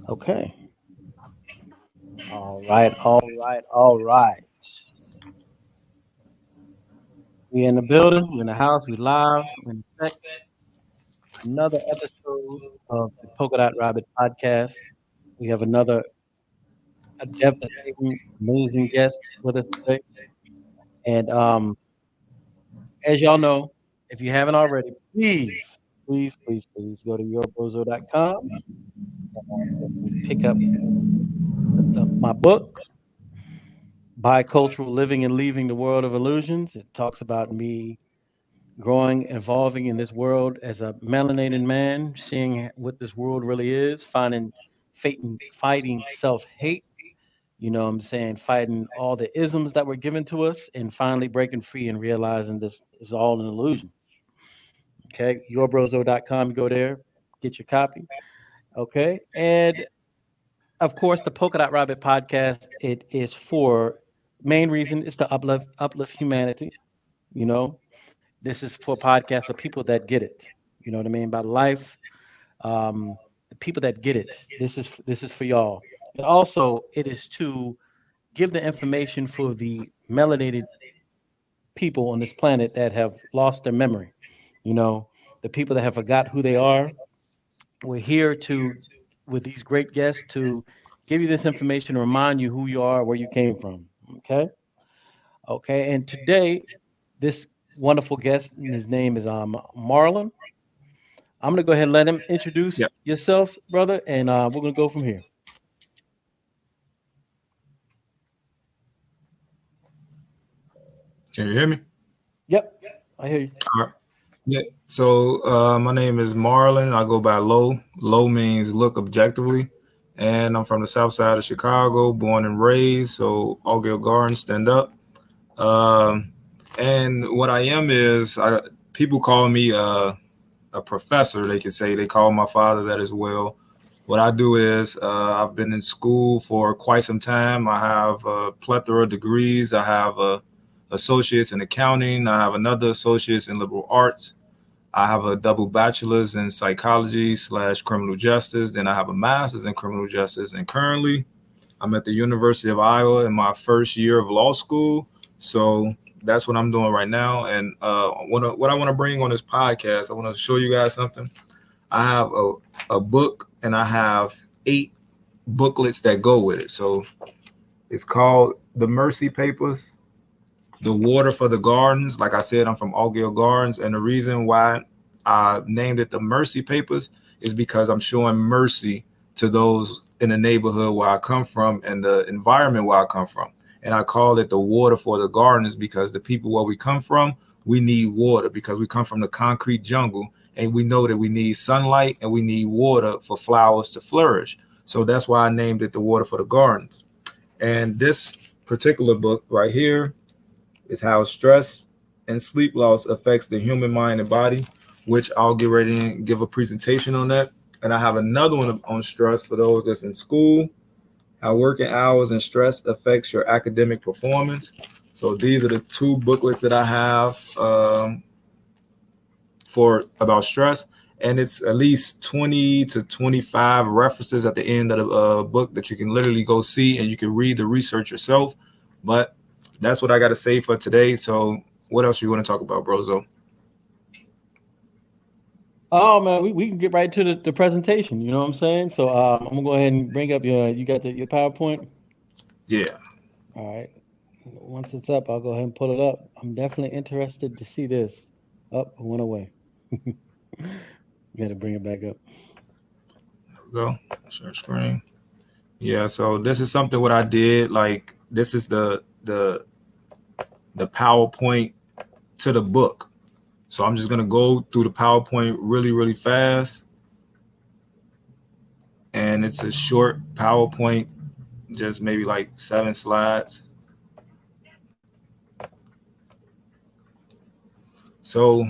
Okay. All right. All right. All right. We in the building. We in the house. We live. We in effect. Another episode of the Polka Dot Rabbit podcast. We have another a devastating, amazing guest with us today. And as y'all know, if you haven't already, please go to yourbrozo.com and pick up my book, Bicultural Living and Leaving the World of Illusions. It talks about me growing, evolving in this world as a melanated man, seeing what this world really is, fighting self-hate, you know what I'm saying, fighting all the isms that were given to us, and finally breaking free and realizing this is all an illusion. Okay, yourbrozo.com, go there, get your copy. Okay, and of course, the Polka Dot Rabbit podcast, it is for main reason is to uplift humanity. You know, this is for podcasts for people that get it. You know what I mean about life. The people that get it. This is for y'all. And also, it is to give the information for the melanated people on this planet that have lost their memory. You know, the people that have forgot who they are. We're here to, with these great guests, to give you this information, remind you who you are, where you came from. Okay. Okay. And today, this wonderful guest, and his name is Marlon. I'm gonna go ahead and let him introduce Yeah. yourselves, brother, and we're gonna go from here. Can you hear me? Yep, I hear you. All right. Yeah. So my name is Marlon. I go by Low. Low means look objectively. And I'm from the Southside of Chicago, born and raised. So Augill Garden, stand up. Um, and what I am is, people call me a professor. They can say they call my father that as well. What I do is I've been in school for quite some time. I have a plethora of degrees. I have a associates in accounting. I have another associates in liberal arts. I have a double bachelor's in psychology / criminal justice. Then I have a master's in criminal justice. And currently, I'm at the University of Iowa in my first year of law school. So that's what I'm doing right now. And what I want to bring on this podcast, I want to show you guys something. I have a book and I have 8 booklets that go with it. So it's called The Mercy Papers, The Water for the Gardens. Like I said, I'm from Augill Gardens. And the reason why I named it The Mercy Papers is because I'm showing mercy to those in the neighborhood where I come from and the environment where I come from. And I call it The Water for the Gardens because the people where we come from, we need water because we come from the concrete jungle. And we know that we need sunlight and we need water for flowers to flourish. So that's why I named it The Water for the Gardens. And this particular book right here is how stress and sleep loss affects the human mind and body, which I'll get ready and give a presentation on that. And I have another one on stress for those that's in school, how working hours and stress affects your academic performance. So these are the 2 booklets that I have for about stress. And it's at least 20 to 25 references at the end of the book that you can literally go see and you can read the research yourself. But that's what I got to say for today. So what else you want to talk about, Brozo? Oh man, we can get right to the presentation. You know what I'm saying? So I'm gonna go ahead and bring up you got your PowerPoint. Yeah. All right. Once it's up, I'll go ahead and pull it up. I'm definitely interested to see this. Up, it went away. Got to bring it back up. There we go. Share screen. Yeah. So this is something what I did. Like this is the PowerPoint to the book. So I'm just going to go through the PowerPoint really, really fast. And it's a short PowerPoint, just maybe like 7 slides. So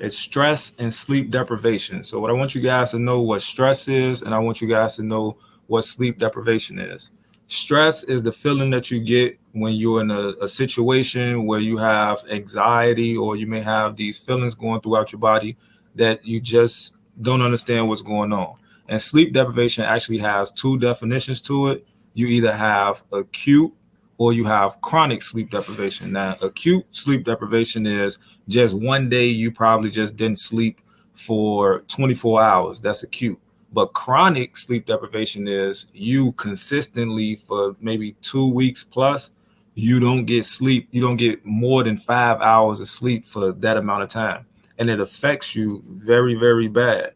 it's stress and sleep deprivation. So what I want you guys to know what stress is, and I want you guys to know what sleep deprivation is. Stress is the feeling that you get when you're in a situation where you have anxiety or you may have these feelings going throughout your body that you just don't understand what's going on. And sleep deprivation actually has two definitions to it. You either have acute or you have chronic sleep deprivation. Now, acute sleep deprivation is just one day you probably just didn't sleep for 24 hours. That's acute. But chronic sleep deprivation is you consistently for maybe 2 weeks plus, you don't get sleep. You don't get more than 5 hours of sleep for that amount of time. And it affects you very, very bad.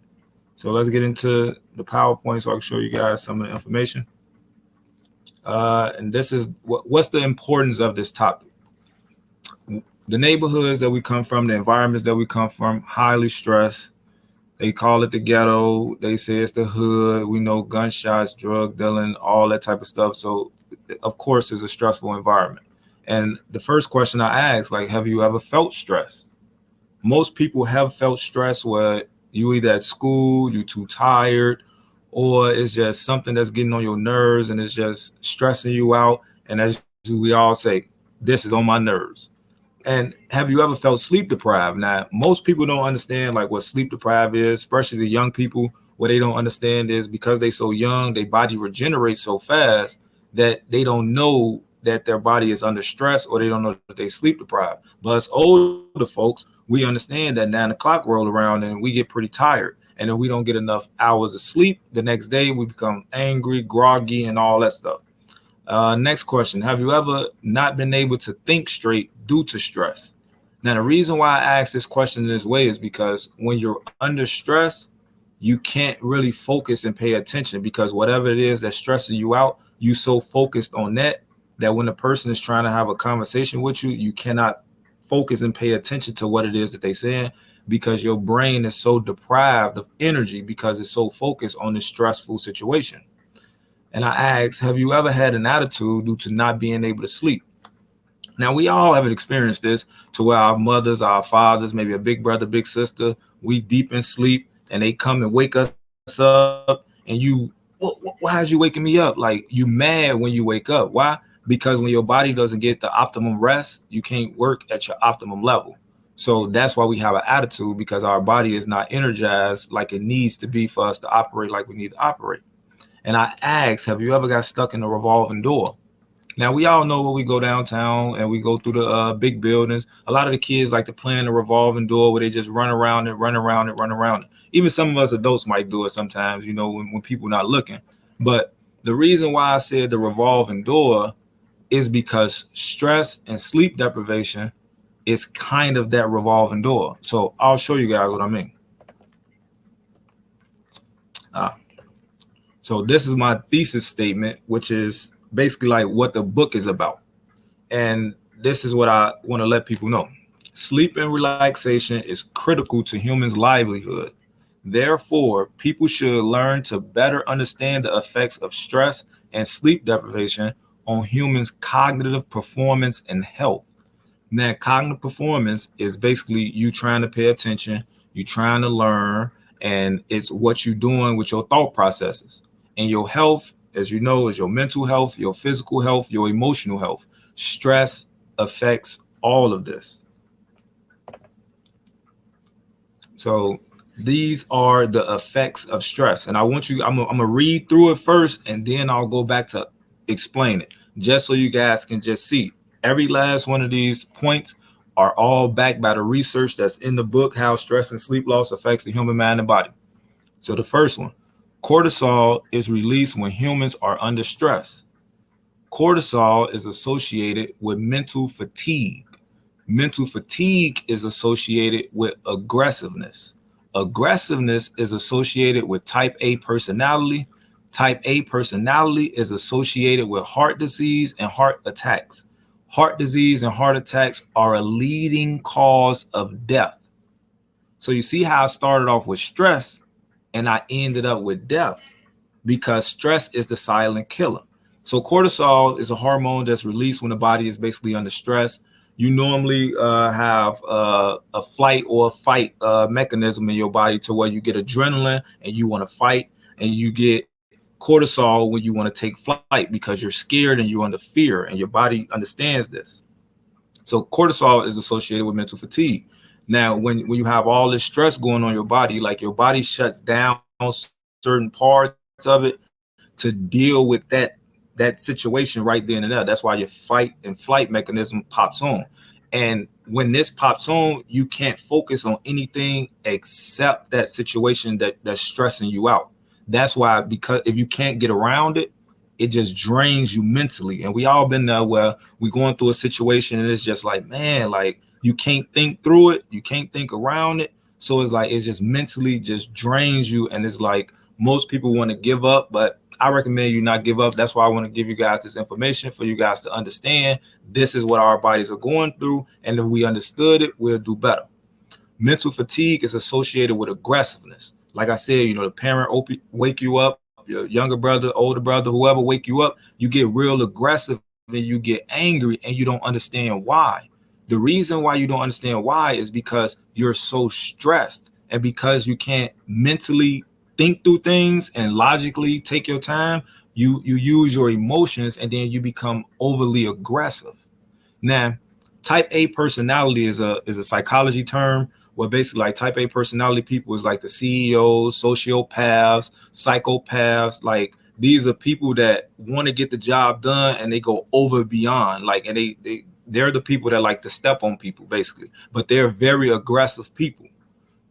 So let's get into the PowerPoint so I can show you guys some of the information. And this is what's the importance of this topic. The neighborhoods that we come from, the environments that we come from, highly stressed. They call it the ghetto. They say it's the hood. We know gunshots, drug dealing, all that type of stuff. So, of course, it's a stressful environment. And the first question I ask, like, have you ever felt stress? Most people have felt stress where you either at school, you too tired, or it's just something that's getting on your nerves and it's just stressing you out. And as we all say, this is on my nerves. And have you ever felt sleep deprived? Now, most people don't understand like what sleep deprived is, especially the young people. What they don't understand is because they so young, their body regenerates so fast that they don't know that their body is under stress or they don't know that they sleep deprived. But as older folks, we understand that 9 o'clock roll around and we get pretty tired. And then we don't get enough hours of sleep. The next day we become angry, groggy, and all that stuff. Next question. Have you ever not been able to think straight due to stress? Now, the reason why I ask this question in this way is because when you're under stress, you can't really focus and pay attention because whatever it is that's stressing you out, you so focused on that when a person is trying to have a conversation with you, you cannot focus and pay attention to what it is that they're saying because your brain is so deprived of energy because it's so focused on this stressful situation. And I asked, have you ever had an attitude due to not being able to sleep? Now, we all have experienced this to where our mothers, our fathers, maybe a big brother, big sister, we deep in sleep and they come and wake us up and why is you waking me up? Like you mad when you wake up. Why? Because when your body doesn't get the optimum rest, you can't work at your optimum level. So that's why we have an attitude because our body is not energized like it needs to be for us to operate like we need to operate. And I asked, have you ever got stuck in a revolving door? Now, we all know when we go downtown and we go through the big buildings, a lot of the kids like to play in the revolving door where they just run around it, run around it, run around it. Even some of us adults might do it sometimes, when people not looking. But the reason why I said the revolving door is because stress and sleep deprivation is kind of that revolving door. So I'll show you guys what I mean. So this is my thesis statement, which is basically like what the book is about. And this is what I want to let people know. Sleep and relaxation is critical to humans' livelihood. Therefore, people should learn to better understand the effects of stress and sleep deprivation on humans' cognitive performance and health. Now, cognitive performance is basically you trying to pay attention, you trying to learn, and it's what you're doing with your thought processes. And your health, as you know, is your mental health, your physical health, your emotional health. Stress affects all of this. So these are the effects of stress. And I want you, I'm going to read through it first, and then I'll go back to explain it, just so you guys can just see. Every last one of these points are all backed by the research that's in the book, How Stress and Sleep Loss Affects the Human Mind and Body. So the first one, cortisol is released when humans are under stress. Cortisol is associated with mental fatigue. Mental fatigue is associated with aggressiveness. Aggressiveness is associated with type A personality. Type A personality is associated with heart disease and heart attacks. Heart disease and heart attacks are a leading cause of death. So you see how I started off with stress and I ended up with death because stress is the silent killer. So cortisol is a hormone that's released when the body is basically under stress. You normally have a flight or a fight mechanism in your body to where you get adrenaline and you want to fight, and you get cortisol when you want to take flight because you're scared and you're under fear, and your body understands this. So cortisol is associated with mental fatigue. Now, when you have all this stress going on your body, like your body shuts down so certain parts of it to deal with that situation right then and there. That's why your fight and flight mechanism pops on. And when this pops on, you can't focus on anything except that situation that's stressing you out. That's why, because if you can't get around it, it just drains you mentally. And we all been there where we going through a situation and it's just like, man, like you can't think through it. You can't think around it. So it's like, it's just mentally just drains you. And it's like, most people want to give up, but I recommend you not give up. That's why I want to give you guys this information for you guys to understand this is what our bodies are going through. And if we understood it, we'll do better. Mental fatigue is associated with aggressiveness. Like I said, the parent wake you up, your younger brother, older brother, whoever wake you up, you get real aggressive and you get angry and you don't understand why. The reason why you don't understand why is because you're so stressed and because you can't mentally think through things and logically take your time. You use your emotions and then you become overly aggressive. Now, type A personality is a psychology term where basically like type A personality people is like the CEOs, sociopaths, psychopaths. Like these are people that want to get the job done and they go over beyond, like, and they're the people that like to step on people basically, but they're very aggressive people.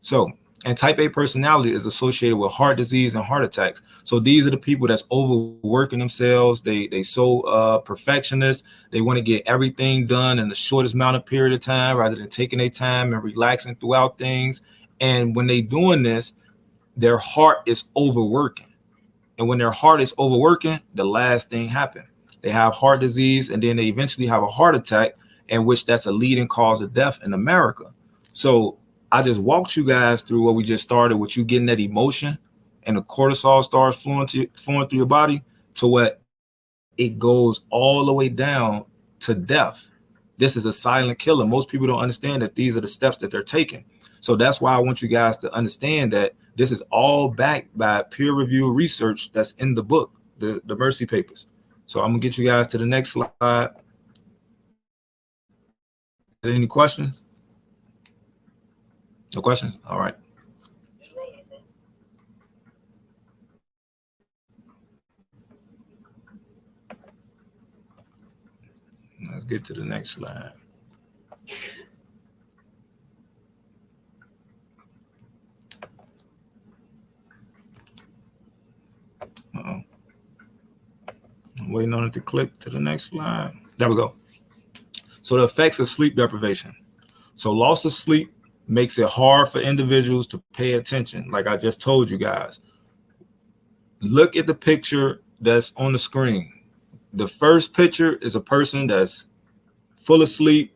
So, and type A personality is associated with heart disease and heart attacks. So these are the people that's overworking themselves. They so perfectionist. They want to get everything done in the shortest amount of period of time rather than taking their time and relaxing throughout things. And when they doing this, their heart is overworking. And when their heart is overworking, the last thing happened. They have heart disease and then they eventually have a heart attack, in which that's a leading cause of death in America. So I just walked you guys through what we just started with, you getting that emotion and the cortisol starts flowing through your body to what it goes all the way down to death. This is a silent killer. Most people don't understand that these are the steps that they're taking. So that's why I want you guys to understand that this is all backed by peer-reviewed research that's in the book, the Mercy Papers. So I'm gonna get you guys to the next slide. Any questions? No questions? All right. Let's get to the next slide. Uh-oh. I'm waiting on it to click to the next slide. There we go. So the effects of sleep deprivation. So loss of sleep makes it hard for individuals to pay attention. Like I just told you guys, look at the picture that's on the screen. The first picture is a person that's full of sleep.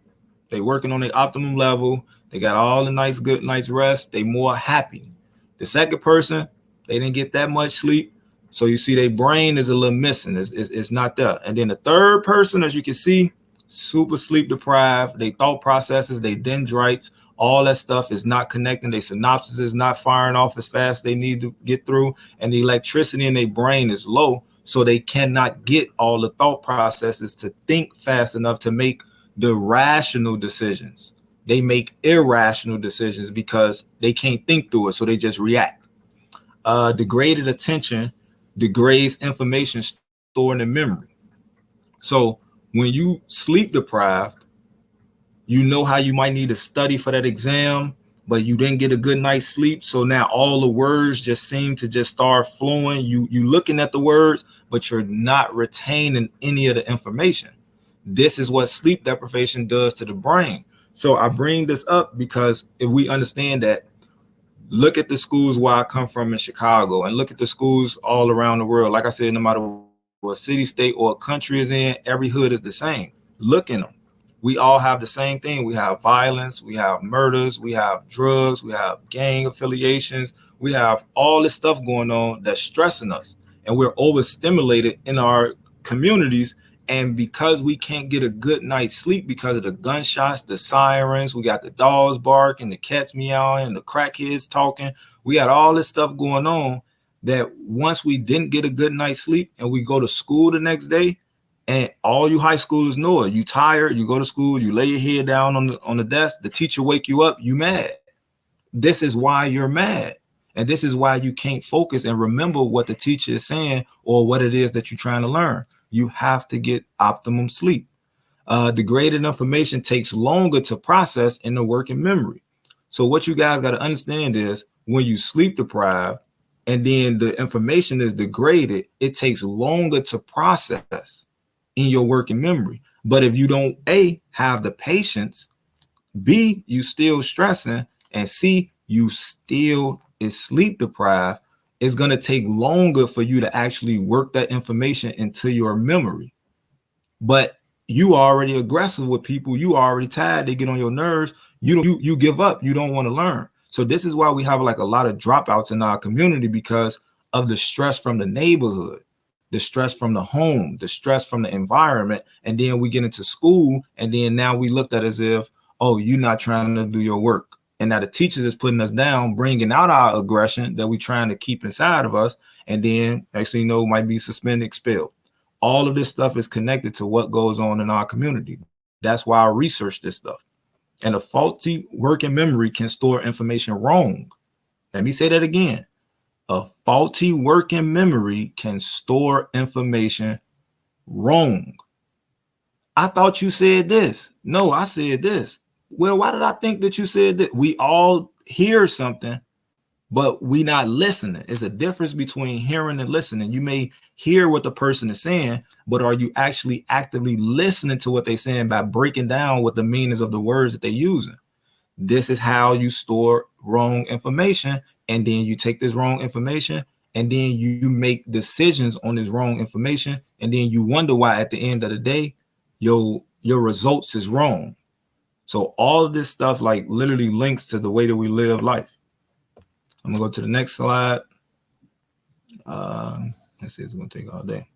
They working on their optimum level. They got all the nice, good night's rest. They more happy. The second person, they didn't get that much sleep. So you see their brain is a little missing. It's not there. And then the third person, as you can see, super sleep deprived. They thought processes, they dendrites, all that stuff is not connecting. Their synapses is not firing off as fast as they need to get through. And the electricity in their brain is low. So they cannot get all the thought processes to think fast enough to make the rational decisions. They make irrational decisions because they can't think through it. So they just react. Degraded attention degrades information stored in memory. So when you sleep deprived, you know how you might need to study for that exam, but you didn't get a good night's sleep. So now all the words just seem to just start flowing. You looking at the words, but you're not retaining any of the information. This is what sleep deprivation does to the brain. So I bring this up because if we understand that, look at the schools where I come from in Chicago and look at the schools all around the world. Like I said, no matter what city, state, or country is in, every hood is the same. Look in them. We all have the same thing. We have violence, we have murders, we have drugs, we have gang affiliations, we have all this stuff going on that's stressing us. And we're overstimulated in our communities. And because we can't get a good night's sleep because of the gunshots, the sirens, we got the dogs barking, the cats meowing, the crackheads talking. We got all this stuff going on that once we didn't get a good night's sleep and we go to school the next day, and all you high schoolers know it, you tired, you go to school, you lay your head down on the desk, the teacher wake you up, you mad. This is why you're mad. And this is why you can't focus and remember what the teacher is saying or what it is that you're trying to learn. You have to get optimum sleep. Degraded information takes longer to process in the working memory. So what you guys got to understand is when you sleep deprived and then the information is degraded, it takes longer to process in your working memory. But if you don't A, have the patience, B, you still stressing, and C, you still is sleep deprived, it's going to take longer for you to actually work that information into your memory. But you are already aggressive with people. You are already tired. They get on your nerves. You give up. You don't want to learn. So this is why we have like a lot of dropouts in our community, because of the stress from the neighborhood, the stress from the home, the stress from the environment. And then we get into school, and then now we looked at as if, oh, you're not trying to do your work. And now the teachers is putting us down, bringing out our aggression that we're trying to keep inside of us. And then actually, might be suspended, expelled. All of this stuff is connected to what goes on in our community. That's why I research this stuff. And a faulty working memory can store information wrong. Let me say that again. A faulty working memory can store information wrong. I thought you said this. No, I said this. Well, why did I think that you said that? We all hear something, but we not listening. It's a difference between hearing and listening. You may hear what the person is saying, but are you actually actively listening to what they're saying by breaking down what the meanings of the words that they're using? This is how you store wrong information. And then you take this wrong information and then you make decisions on this wrong information. And then you wonder why at the end of the day, your results is wrong. So all of this stuff like literally links to the way that we live life. I'm gonna go to the next slide. Let's see, it's gonna take all day.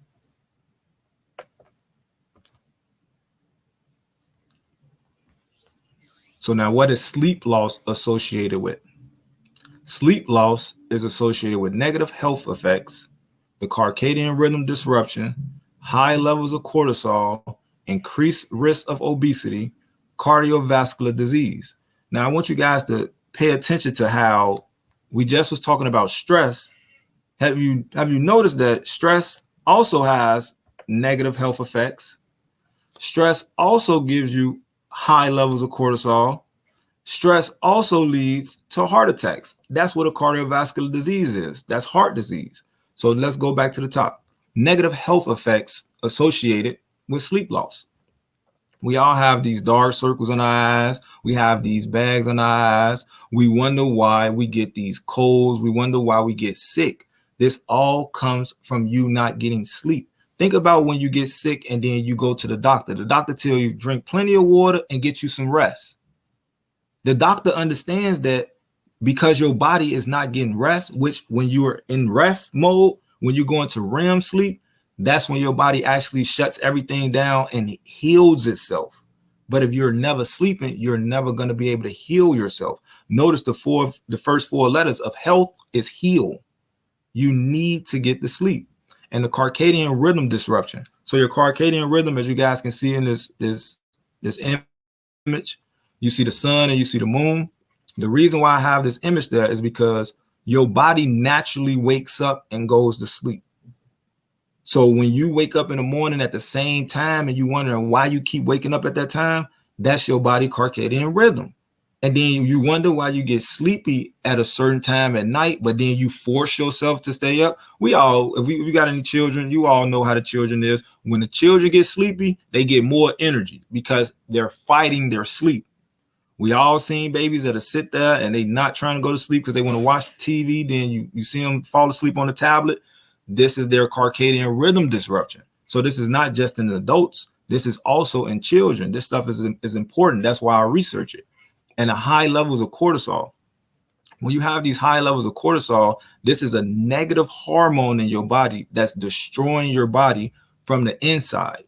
So now what is sleep loss associated with? Sleep loss is associated with negative health effects, the Carcadian Rhythm disruption, high levels of cortisol, increased risk of obesity, cardiovascular disease. Now I want you guys to pay attention to how we just was talking about stress. Have you noticed that stress also has negative health effects? Stress also gives you high levels of cortisol. Stress also leads to heart attacks. That's what a cardiovascular disease is. That's heart disease. So let's go back to the top. Negative health effects associated with sleep loss. We all have these dark circles in our eyes. We have these bags in our eyes. We wonder why we get these colds. We wonder why we get sick. This all comes from you not getting sleep. Think about when you get sick and then you go to the doctor. The doctor tells you drink plenty of water and get you some rest. The doctor understands that because your body is not getting rest, which when you're in rest mode, when you go into REM sleep, that's when your body actually shuts everything down and heals itself. But if you're never sleeping, you're never going to be able to heal yourself. Notice the first four letters of health is heal. You need to get the sleep. And the Carcadian Rhythm disruption. So your Carcadian Rhythm, as you guys can see in this image, you see the sun and you see the moon. The reason why I have this image there is because your body naturally wakes up and goes to sleep. So when you wake up in the morning at the same time and you wondering why you keep waking up at that time, that's your body Carcadian rhythm. And then you wonder why you get sleepy at a certain time at night, but then you force yourself to stay up. We all, if we got any children, you all know how the children is. When the children get sleepy, they get more energy because they're fighting their sleep. We all seen babies that'll sit there and they not trying to go to sleep because they want to watch TV. Then you see them fall asleep on the tablet. This is their Carcadian rhythm disruption. So this is not just in adults. This is also in children. This stuff is important. That's why I research it. And the high levels of cortisol. When you have these high levels of cortisol, this is a negative hormone in your body that's destroying your body from the inside.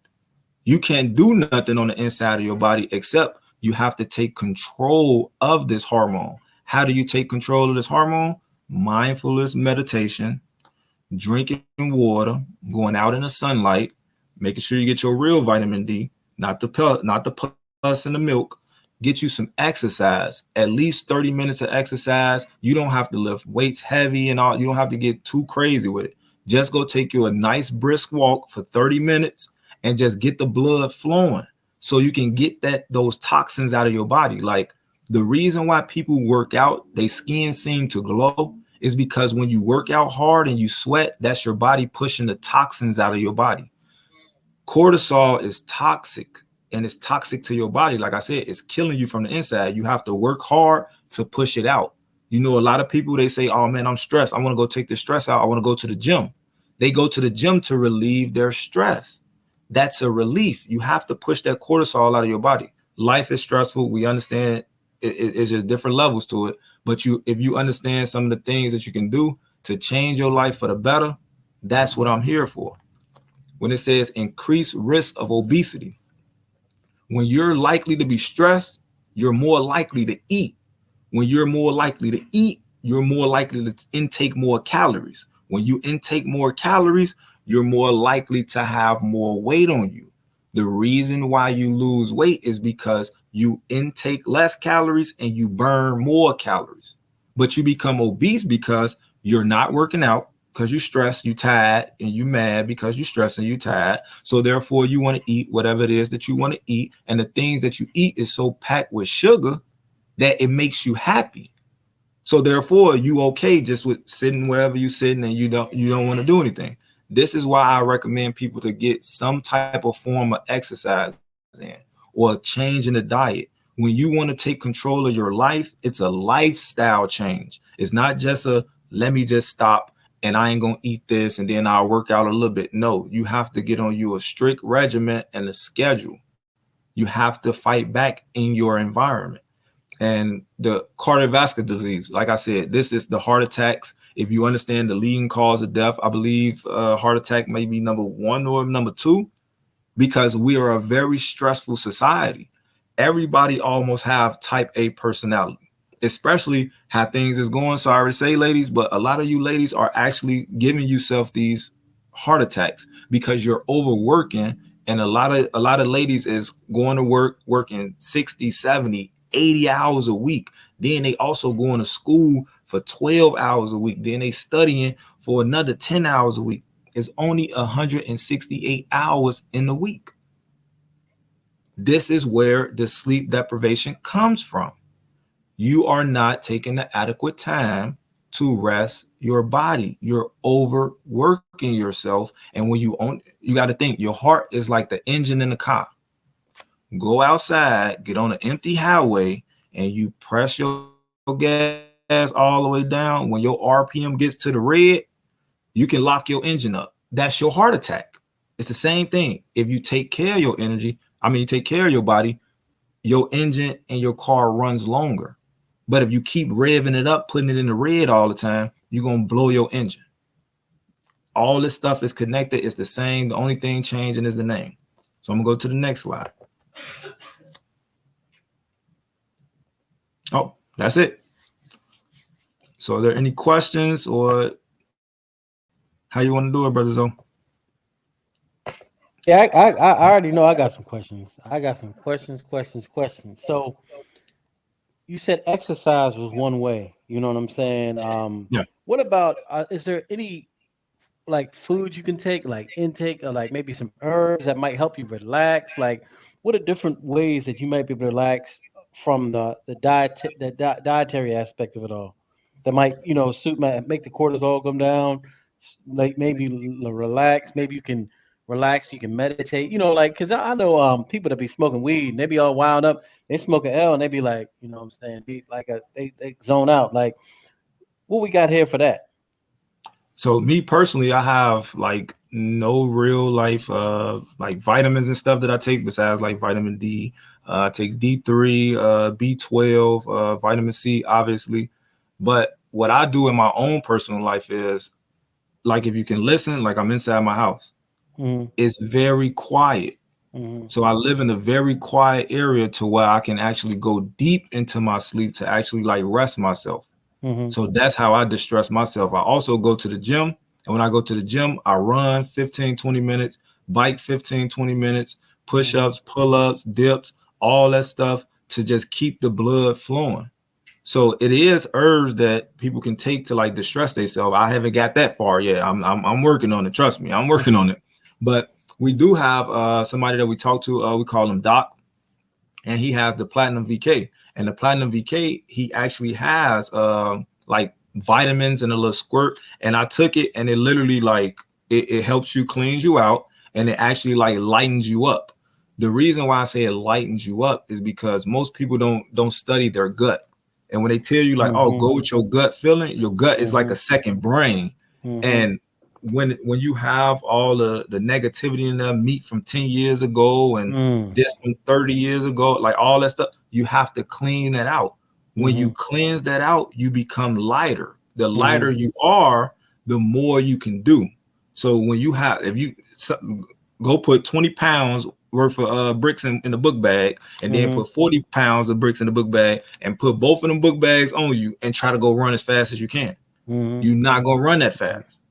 You can't do nothing on the inside of your body except you have to take control of this hormone. How do you take control of this hormone? Mindfulness meditation, drinking water, going out in the sunlight, making sure you get your real vitamin D, not the pus in the milk, get you some exercise, at least 30 minutes of exercise. You don't have to lift weights heavy and all. You don't have to get too crazy with it. Just go take you a nice brisk walk for 30 minutes and just get the blood flowing so you can get those toxins out of your body. Like, the reason why people work out, their skin seem to glow, is because when you work out hard and you sweat, that's your body pushing the toxins out of your body. Cortisol is toxic, and it's toxic to your body. Like I said, it's killing you from the inside. You have to work hard to push it out. You know, a lot of people, they say, oh man, I'm stressed. I want to go take the stress out. I want to go to the gym. They go to the gym to relieve their stress. That's a relief. You have to push that cortisol out of your body. Life is stressful. We understand it's just different levels to it. But if you understand some of the things that you can do to change your life for the better, that's what I'm here for. When it says increased risk of obesity, when you're likely to be stressed, you're more likely to eat. When you're more likely to eat, you're more likely to intake more calories. When you intake more calories, you're more likely to have more weight on you. The reason why you lose weight is because you intake less calories and you burn more calories. But you become obese because you're not working out, because you're stressed, you're tired, and you're mad because you're stressed and you're tired. So therefore, you want to eat whatever it is that you want to eat. And the things that you eat is so packed with sugar that it makes you happy. So therefore, you okay just with sitting wherever you're sitting and you don't want to do anything. This is why I recommend people to get some type of form of exercise in or a change in the diet. When you want to take control of your life, it's a lifestyle change. It's not just let me just stop and I ain't going to eat this and then I'll work out a little bit. No, you have to get on you a strict regimen and a schedule. You have to fight back in your environment. And the cardiovascular disease, like I said, this is the heart attacks. If you understand the leading cause of death, I believe heart attack may be number 1 or number 2, because we are a very stressful society. Everybody almost have type A personality, especially how things is going. Sorry to say, ladies, but a lot of you ladies are actually giving yourself these heart attacks because you're overworking. And a lot of ladies is going to work, working 60, 70, 80 hours a week. Then they also going to school for 12 hours a week. Then they studying for another 10 hours a week. It's only 168 hours in the week. This is where the sleep deprivation comes from. You are not taking the adequate time to rest your body. You're overworking yourself. And when you got to think, your heart is like the engine in the car. Go outside, get on an empty highway, and you press your gas all the way down. When your RPM gets to the red, you can lock your engine up. That's your heart attack. It's the same thing. If you take care of your you take care of your body, your engine and your car runs longer. But if you keep revving it up, putting it in the red all the time, you're going to blow your engine. All this stuff is connected. It's the same. The only thing changing is the name. So I'm going to go to the next slide. Oh, that's it. So are there any questions or how you want to do it, Brother Zoe? Yeah, I already know I got some questions. I got some questions. So you said exercise was one way. You know what I'm saying? Yeah. What about, is there any like foods you can take, like intake, or like maybe some herbs that might help you relax? Like, what are different ways that you might be able to relax from the dietary aspect of it all that might, make the cortisol come down, like maybe relax, maybe you can relax, you can meditate, like, because I know people that be smoking weed and they be all wound up, they smoke an L and they be like, what I'm saying, be like they zone out. Like, what we got here for that? So me personally, I have like no real life like vitamins and stuff that I take besides like vitamin D. I take D3, B12, vitamin C, obviously. But what I do in my own personal life is, like, if you can listen, like, I'm inside my house. Mm-hmm. It's very quiet. Mm-hmm. So I live in a very quiet area to where I can actually go deep into my sleep to actually like rest myself. Mm-hmm. So that's how I distress myself. I also go to the gym. And when I go to the gym, I run 15, 20 minutes, bike 15, 20 minutes, push-ups, pull-ups, dips, all that stuff to just keep the blood flowing. So it is herbs that people can take to like distress themselves. I haven't got that far yet. I'm working on it. Trust me, I'm working on it. But we do have somebody that we talk to. We call him Doc, and he has the Platinum VK. And the Platinum VK, he actually has like vitamins and a little squirt. And I took it, and it literally like it helps you, cleans you out, and it actually like lightens you up. The reason why I say it lightens you up is because most people don't study their gut. And when they tell you like, oh, go with your gut feeling, your gut is like a second brain. And when you have all the negativity in there, meat from 10 years ago and this from 30 years ago, like all that stuff, you have to clean that out. When you cleanse that out, you become lighter. The lighter you are, the more you can do. So when you have, if you go put 20 pounds worth of bricks in the book bag, and then put 40 pounds of bricks in the book bag, and put both of them book bags on you, and try to go run as fast as you can. You're not gonna run that fast.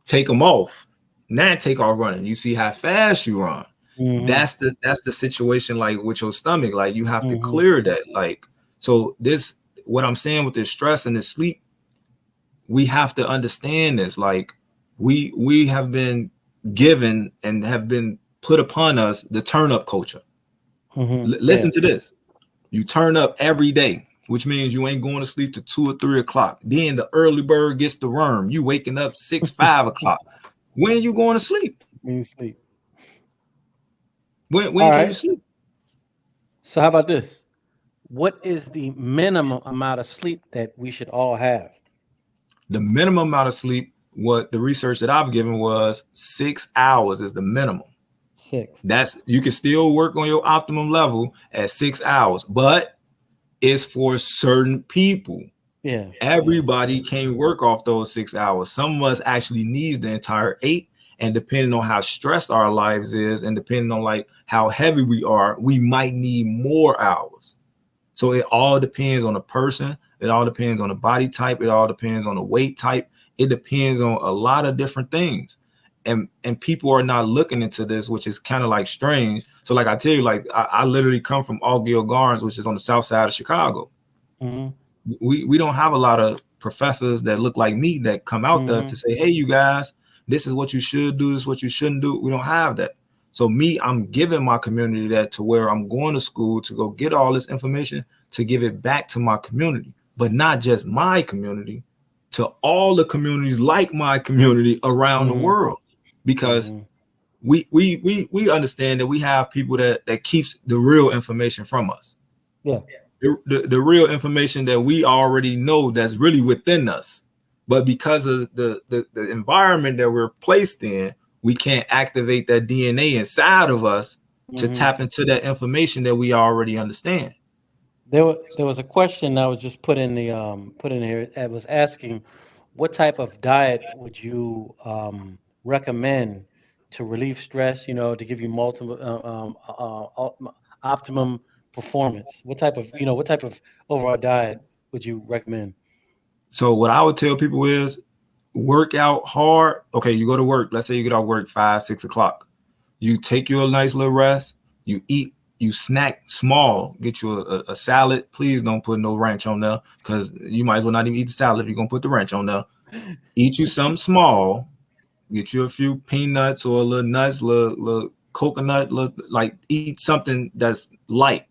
Take them off. Now take off running. You see how fast you run. That's the situation like with your stomach. Like you have to clear that. Like, so this, what I'm saying with this stress and this sleep, we have to understand this. Like we have been given and have been put upon us the turn up culture. Listen to this. You turn up every day, which means you ain't going to sleep to 2 or 3 o'clock. Then the early bird gets the worm. You waking up 6, 5 o'clock. When are you going to sleep? When you sleep. When can you sleep? So how about this? What is the minimum amount of sleep that we should all have? The minimum amount of sleep, what the research that I've given was 6 hours is the minimum. 6. That's, you can still work on your optimum level at 6 hours, but it's for certain people. Yeah. Everybody can't work off those 6 hours. Some of us actually needs the entire 8. And depending on how stressed our lives is, and depending on like how heavy we are, we might need more hours. So it all depends on the person. It all depends on the body type. It all depends on the weight type. It depends on a lot of different things. And people are not looking into this, which is kind of like strange. So like I tell you, like I literally come from Augill Gardens, which is on the south side of Chicago. We don't have a lot of professors that look like me that come out there to say, hey, you guys, this is what you should do, this is what you shouldn't do. We don't have that. So me, I'm giving my community that, to where I'm going to school to go get all this information to give it back to my community, but not just my community, to all the communities like my community around the world. Because we understand that we have people that keeps the real information from us. Yeah. The real information that we already know that's really within us. But because of the environment that we're placed in, we can't activate that DNA inside of us to tap into that information that we already understand. There was a question that was just put in here that was asking, what type of diet would you recommend to relieve stress? To give you multiple optimum performance. What type of overall diet would you recommend? So what I would tell people is work out hard. Okay, you go to work. Let's say you get off work 5, 6 o'clock. You take you a nice little rest. You eat. You snack small. Get you a salad. Please don't put no ranch on there, because you might as well not even eat the salad if you're gonna put the ranch on there. Eat you something small. Get you a few peanuts or a little nuts, little coconut. Like eat something that's light.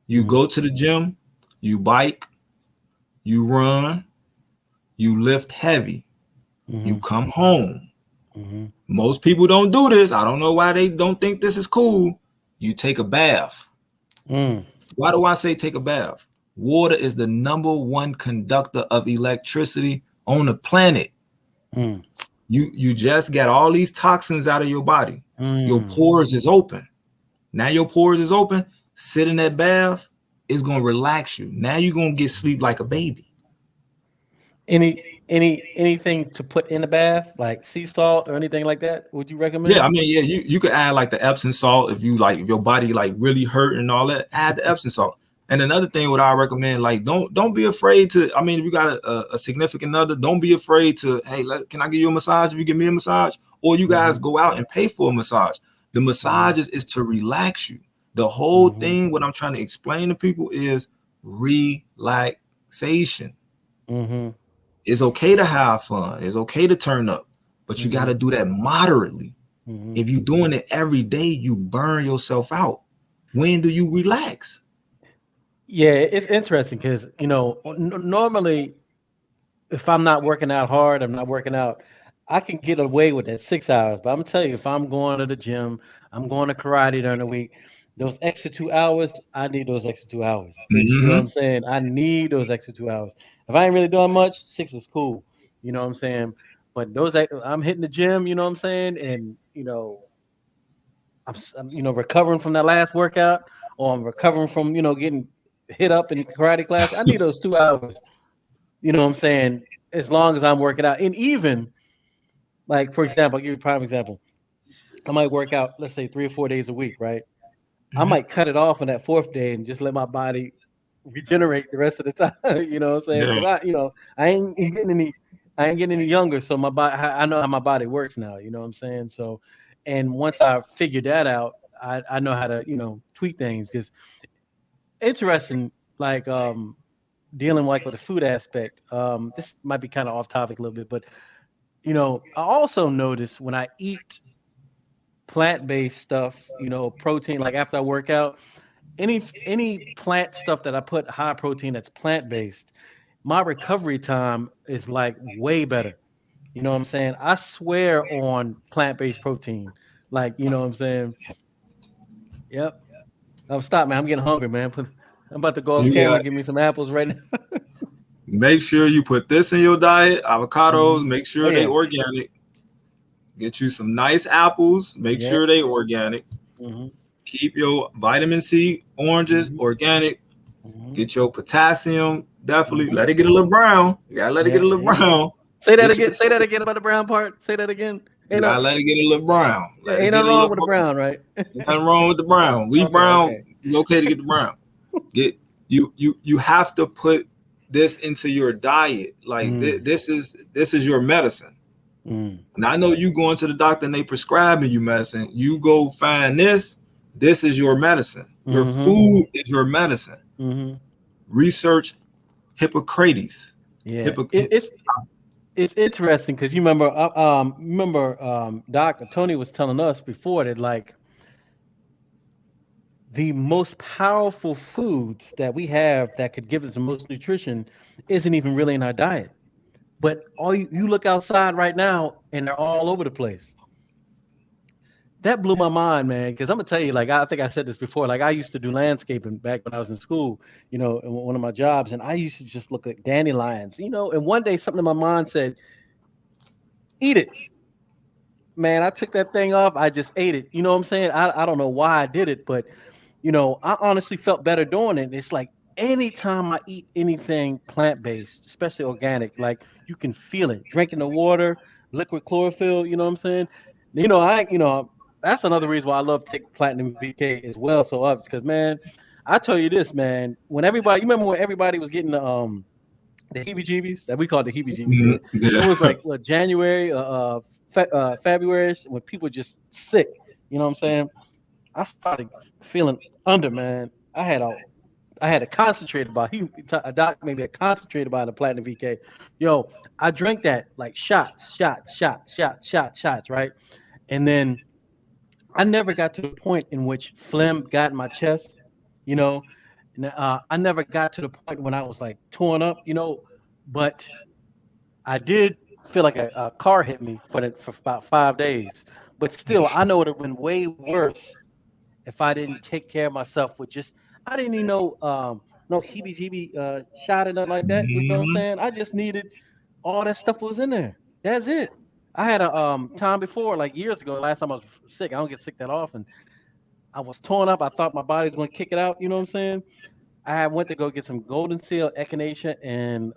You go to the gym. You bike. You run. You lift heavy. You come home. Most people don't do this. I don't know why they don't think this is cool. You take a bath. Why do I say take a bath? Water is the #1 conductor of electricity on the planet. You just got all these toxins out of your body. Your pores is open. Now your pores is open. Sit in that bath. It's gonna relax you. Now you're gonna get sleep like a baby. Anything to put in the bath, like sea salt or anything like that? Would you recommend? Yeah, I mean, yeah, you could add like the Epsom salt if you like, if your body like really hurt and all that. Add the Epsom salt. And another thing, what I recommend, like don't be afraid to. I mean, if you got a significant other, don't be afraid to. Hey, can I give you a massage? If you give me a massage, or you guys go out and pay for a massage. The massages is to relax you. The whole Mm-hmm. thing, what I'm trying to explain to people is relaxation. Mm-hmm. It's okay to have fun. It's okay to turn up, but you got Mm-hmm. to do that moderately. Mm-hmm. If you're doing it every day, you burn yourself out. When do you relax? Yeah, it's interesting because normally if I'm not working out hard, I'm not working out, I can get away with that 6 hours. But I'm gonna tell you, if I'm going to the gym, I'm going to karate during the week, those extra 2 hours, I need those extra 2 hours. Because you know what Mm-hmm. I'm saying? I need those extra 2 hours. If I ain't really doing much, six is cool. You know what I'm saying? But I'm hitting the gym, you know what I'm saying? And I'm recovering from that last workout, or I'm recovering from getting hit up in karate class. I need those 2 hours. You know what I'm saying? As long as I'm working out, and even like for example, I'll give you a prime example. I might work out, let's say 3 or 4 days a week, right? I Mm-hmm. might cut it off on that fourth day and just let my body regenerate the rest of the time. You know what I'm saying? Yeah. Because I ain't getting any younger, so my body, I know how my body works now. You know what I'm saying? So, and once I figured that out, I know how to tweak things. Because interesting, like dealing like with the food aspect. This might be kind of off topic a little bit, but I also notice when I eat plant-based stuff, protein, like after I work out, any plant stuff that I put high protein that's plant-based, my recovery time is like way better. You know what I'm saying? I swear on plant-based protein. Like, you know what I'm saying? Yep. Stop, man. I'm getting hungry, man. I'm about to go off You camera got and give me some apples right now. make sure you put this in your diet. Avocados, make Oh sure they yeah. organic. Get you some nice apples. Make Yeah. sure they organic. hmm Keep your vitamin C, oranges, hmm organic. hmm Get your potassium. Definitely hmm let it get a little brown. You gotta let it get Yeah. a little Yeah. brown. Say that Get your again. Say that potassium. again about the brown part. Say that again. You gotta let it get a little brown. Let it Ain't get nothing a wrong little with the brown. brown, right? Nothing wrong with the brown. We Okay. brown. Okay. It's okay to get the brown. Get you have to put this into your diet. Like Mm, this is your medicine. mm, And I know you going to the doctor and they prescribing you medicine. You go find this. This is your medicine. Your mm-hmm, food is your medicine. mm-hmm. Research Hippocrates. Yeah. Hippo, It's interesting because you remember Dr. Tony was telling us before that like the most powerful foods that we have that could give us the most nutrition isn't even really in our diet. But all you look outside right now and they're all over the place. That blew my mind, man. Because I'm gonna tell you, like I think I said this before. Like I used to do landscaping back when I was in school, in one of my jobs, and I used to just look at dandelions, And one day, something in my mind said, "Eat it, man." I took that thing off. I just ate it. You know what I'm saying? I don't know why I did it, but I honestly felt better doing it. It's like anytime I eat anything plant-based, especially organic, like you can feel it. Drinking the water, liquid chlorophyll, you know what I'm saying? That's another reason why I love taking platinum VK as well. So up because man, I tell you this, man, you remember when everybody was getting the heebie-jeebies that we called the heebie-jeebies, right? It was yeah. like what, January, February, when people were just sick. You know what I'm saying? I started feeling under, man. I had a concentrated by a doc made me a concentrated by the platinum VK. Yo, I drank that like shots, right? And then I never got to the point in which phlegm got in my chest, you know. And, I never got to the point when I was like torn up, but I did feel like a car hit me for about 5 days. But still, I know it would have been way worse if I didn't take care of myself with just I didn't even know no heebie-jeebie shot or nothing like that. You know what I'm Mhm. saying? I just needed all that stuff was in there. That's it. I had a time before, like years ago, last time I was sick. I don't get sick that often. I was torn up. I thought my body was gonna kick it out, you know what I'm saying? I went to go get some golden seal echinacea and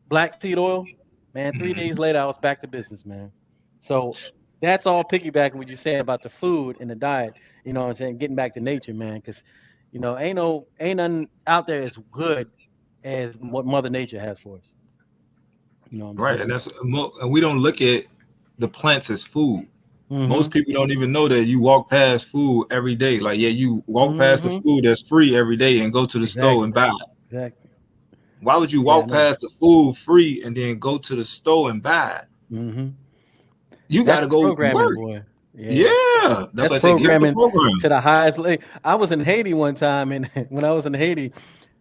black seed oil. Man, 3 days later I was back to business, man. So that's all piggybacking what you're saying about the food and the diet. You know what I'm saying? Getting back to nature, man, because ain't nothing out there as good as what Mother Nature has for us. You know what I'm Right, and saying? and we don't look at the plants as food. Most Mhm. people don't even know that you walk past food every day. Like, yeah, you walk past the Mhm. food that's free every day and go to the store and Exactly. buy it. Exactly. Why would you Yeah, I walk know. past the food free and then go to the store and buy it? Mhm. You got That's to go programming, work. boy. Yeah. Yeah, that's That's why I say get with the programming program. to the highest level. I was in Haiti one time, and when I was in Haiti,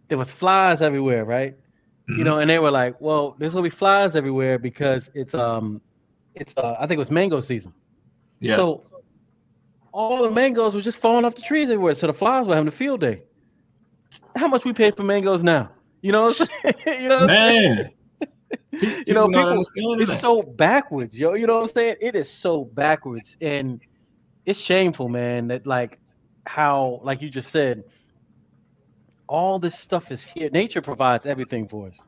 there was flies everywhere, right? Hmm. And they were like, "Well, there's gonna be flies everywhere because it's I think it was mango season. Yeah, So all the mangoes were just falling off the trees everywhere. So the flies were having a field day. How much we pay for mangoes now? You know what I'm saying? You know what I'm man, saying? people not People, understanding it's that. so backwards, yo. You know what I'm saying? It is so backwards, and it's shameful, man. That like how, like you just said, all this stuff is here. Nature provides everything for us.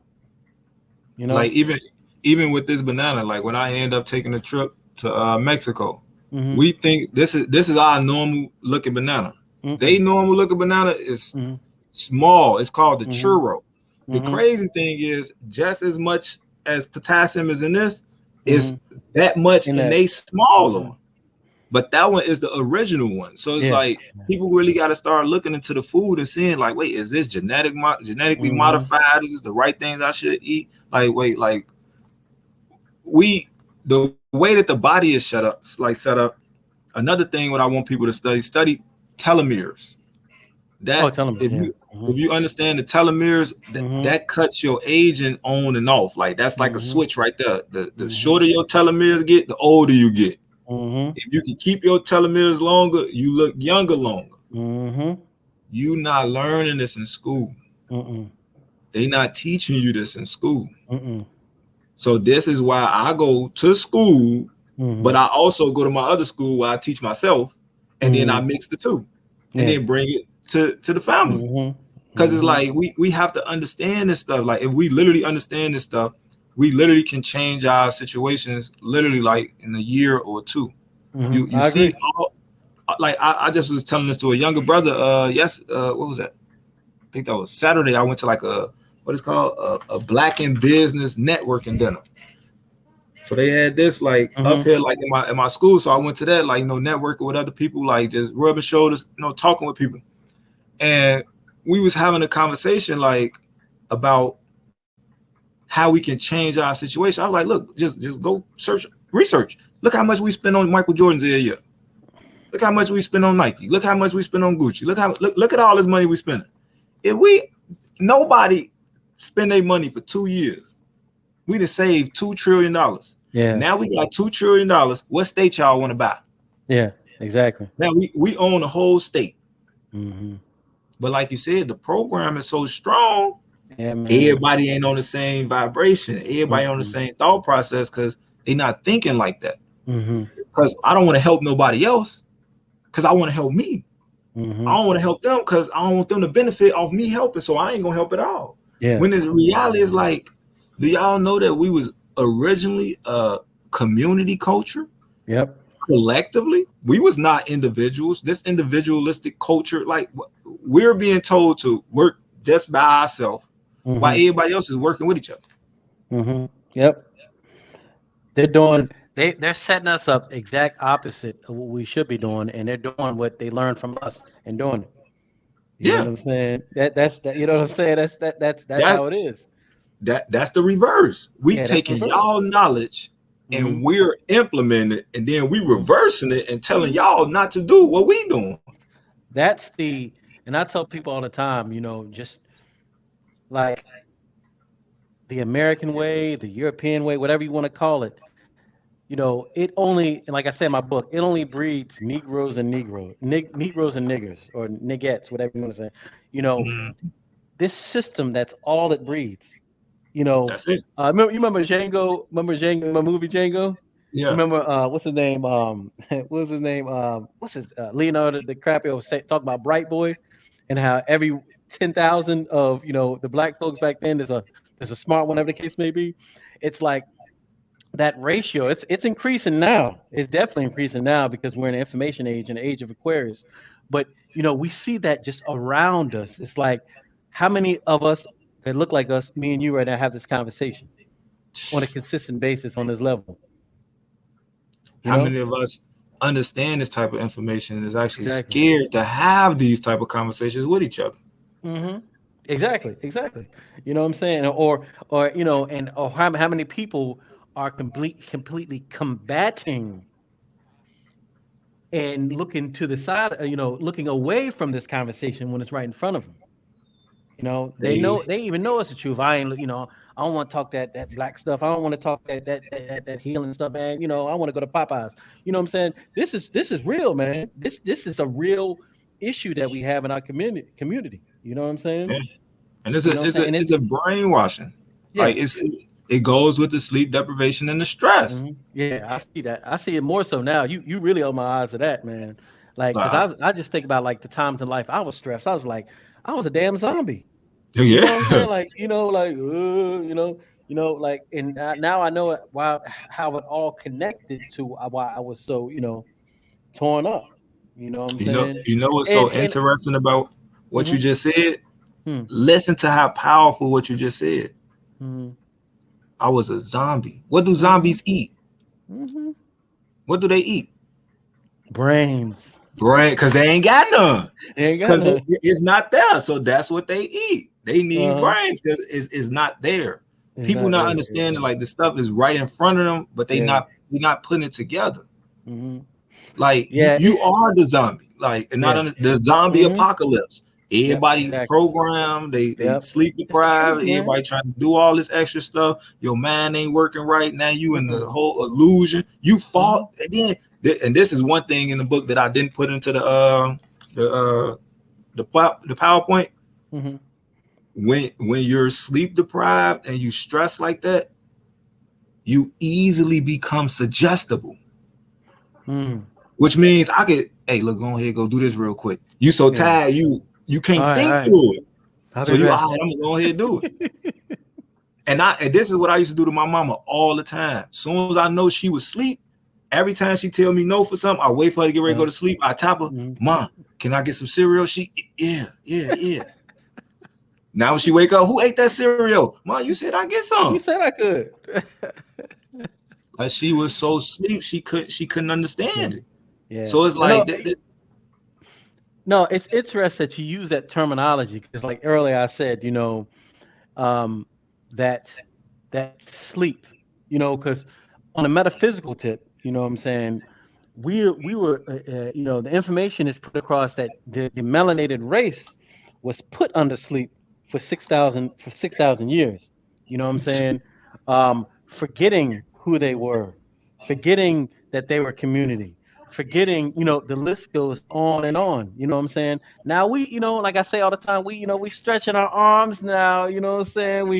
You know? Like even with this banana, like when I end up taking a trip to Mexico, Mm-hmm. we think this is our normal looking banana. They Mm-mm. normal looking banana is Mm-hmm. small. It's called the Mm-hmm. churro. The Mm-hmm. crazy thing is, just as much as potassium is in this, Mm-hmm. is that much In in that. a smaller Mm-hmm. one. But that one is the original one. So it's Yeah. like people really got to start looking into the food and seeing like, wait, is this genetically Mm-hmm. modified? Is this the right things I should eat? Like, wait, like we the way that the body is set up. Another thing, what I want people to study telomeres. Oh, That tell them. Yeah. if Mm-hmm. you understand the telomeres, Mm-hmm. that cuts your aging on and off. Like that's like a Mm-hmm. switch right there. The Mm-hmm. shorter your telomeres get, the older you get. Mm-hmm. If you can keep your telomeres longer, you look younger longer. Mm-hmm. You not learning this in school. Mm-mm. They not teaching you this in school. Mm-mm. So this is why I go to school, Mm-hmm. but I also go to my other school where I teach myself, and then I Mm-hmm. mix the two, and Yeah. then bring it to the family. Mm-hmm. Because it's Mm-hmm. like we have to understand this stuff. Like if we literally understand this stuff, we literally can change our situations literally like in a year or two. You I see, agree. like I just was telling this to a younger brother. What was that? I think that was Saturday. I went to like a what is called a Black in Business networking dinner. So they had this like up Mm-hmm. here, like in my school. So I went to that, like networking with other people, like just rubbing shoulders, talking with people. And we was having a conversation like about how we can change our situation. I was like, look, just go research. Look how much we spend on Michael Jordan's a year. Look how much we spend on Nike. Look how much we spend on Gucci. Look at all this money we spending. If we nobody spend their money for 2 years, we done saved $2 trillion. Yeah. Now we got $2 trillion. What state y'all want to buy? Yeah. Exactly. Now we own the whole state. Mm-hmm. But like you said, the program is so strong. Yeah, man. Everybody ain't on the same vibration. Everybody on the Mm-hmm. same thought process because they not thinking like that. Mm-hmm. Because I don't want to help nobody else because I want to help me. Mm-hmm. I don't want to help them because I don't want them to benefit off me helping. So I ain't gonna help at all. Yeah. When the reality is like, do y'all know that we was originally a community culture? Yep. Collectively, we was not individuals. This individualistic culture, like we're being told to work just by ourselves while Mm-hmm. everybody else is working with each other. Mm-hmm. Yep. They're doing they're setting us up exact opposite of what we should be doing, and they're doing what they learned from us and doing it. You know what Yeah, I'm saying? That's that. You know what I'm saying? That's that how it is. that's the reverse. We Yeah, that's taking reverse. y'all knowledge Mm-hmm. and we're implementing it, and then we Mm-hmm. reversing it and telling y'all not to do what we doing. That's the and I tell people all the time. Just like the American way, the European way, whatever you want to call it. It only, and like I said in my book, it only breeds Negroes and Negroes and niggers, or niggettes, whatever you want to say. You know, Mhm. this system, that's all it breeds. You know, That's it. you remember Django? Remember Django? My movie Django? You Yeah. remember what's his name? What's his name? What's his Leonardo DiCaprio was talking about Bright Boy, and how every 10,000 of the black folks back then, there's a smart one, whatever the case may be. It's like that ratio. It's increasing now. It's definitely increasing now because we're in an information age, and the age of Aquarius. But we see that just around us. It's like, how many of us that look like us, me and you right now, have this conversation on a consistent basis on this level? You How know? many of us? understand this type of information and is actually Exactly. scared to have these type of conversations with each other. Hmm. Exactly. Exactly. You know what I'm saying? Or and or how many people are completely combating and looking to the side, looking away from this conversation when it's right in front of them. They, They even know it's the truth. I ain't, I don't want to talk that black stuff. I don't want to talk that healing stuff, man. I want to go to Popeyes. You know what I'm saying? This is real, man. This is a real issue that we have in our community. You know what I'm saying? yeah. And it's You a know what I'm it's saying? a And it's a brainwashing. yeah. Like it goes with the sleep deprivation and the stress. Yeah, I see that. I see it more so now. You really open my eyes to that, man. Like, cause Like, I just think about like the times in life I was stressed. I was like, I was a damn zombie. You know what I'm yeah. saying? Like, like, and now I know why how it all connected to why I was so, torn up. You know what I'm saying? You know what's so And interesting about what you mm-hmm, just said? hmm, Listen to how powerful what you just said. mm-hmm, I was a zombie. What do mm-hmm, zombies eat? mm-hmm. What do they eat? Brains. Brain, because they ain't got none. They ain't got Because none. it's not there. So that's what they eat. They need Uh-huh. brains because it's not there. It's People not not there. understanding Exactly. like the stuff is right in front of them, but Yeah. we not putting it together. Mm-hmm. Like Yeah. you are the zombie, like and not Yeah. under the zombie Mm-hmm. apocalypse. Yep. Everybody Exactly. programmed, they Yep. sleep It's the deprived, truth, man. everybody trying to do all this extra stuff. Your mind ain't working right now. You in the Mm-mm. whole illusion. You Mm-hmm. fall and then and this is one thing in the book that I didn't put into the uh the PowerPoint. Mm-hmm. When you're sleep deprived and you stress like that, you easily become suggestible, Mm. which means I could, hey, look, go ahead, go do this real quick. You so Yeah. tired, you All can't right. All think right. through it. I'll So be you, all back. right, I'm gonna go ahead and do it. And this is what I used to do to my mama all the time. As soon as I know she was asleep, every time she tell me no for something, I wait for her to get ready to go to sleep. I tap her, Mm-hmm. Mom, can I get some cereal? She, yeah. Now when she wake up, who ate that cereal? Mom, you said I get You some. said I could. Cause she was so asleep, she couldn't understand Yeah. it. Yeah. So it's No, like, no, it's interesting that you use that terminology because, like earlier, I said, um, that that sleep, because on a metaphysical tip, you know what I'm saying, we were, the information is put across that the melanated race was put under sleep for 6,000 years. You know what I'm saying? Forgetting who they were, forgetting that they were community, forgetting, the list goes on and on. You know what I'm saying? Now we, like I say all the time, we stretching our arms now. You know what I'm saying?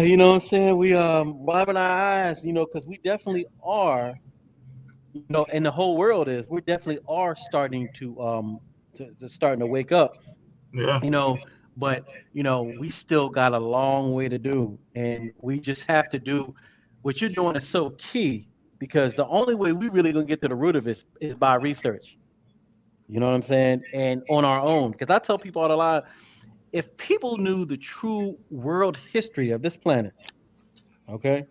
You know what I'm saying? We wiping our eyes, because we definitely are, and the whole world is. We definitely are starting to starting to wake up, yeah, you know. But we still got a long way to do, and we just have to do what you're doing is so key because the only way we really gonna get to the root of it is by research. You know what I'm saying? And on our own, because I tell people all the time, if people knew the true world history of this planet, okay,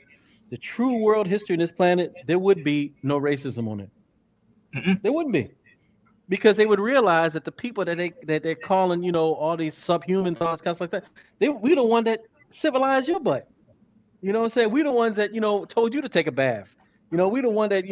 the true world history of this planet, there would be no racism on it. mm-mm. There wouldn't be. Because they would realize that the people that they're calling, all these subhumans, all this kind of stuff like that, we the one that civilized your butt. You know what I'm saying? We the ones that told you to take a bath. We the one that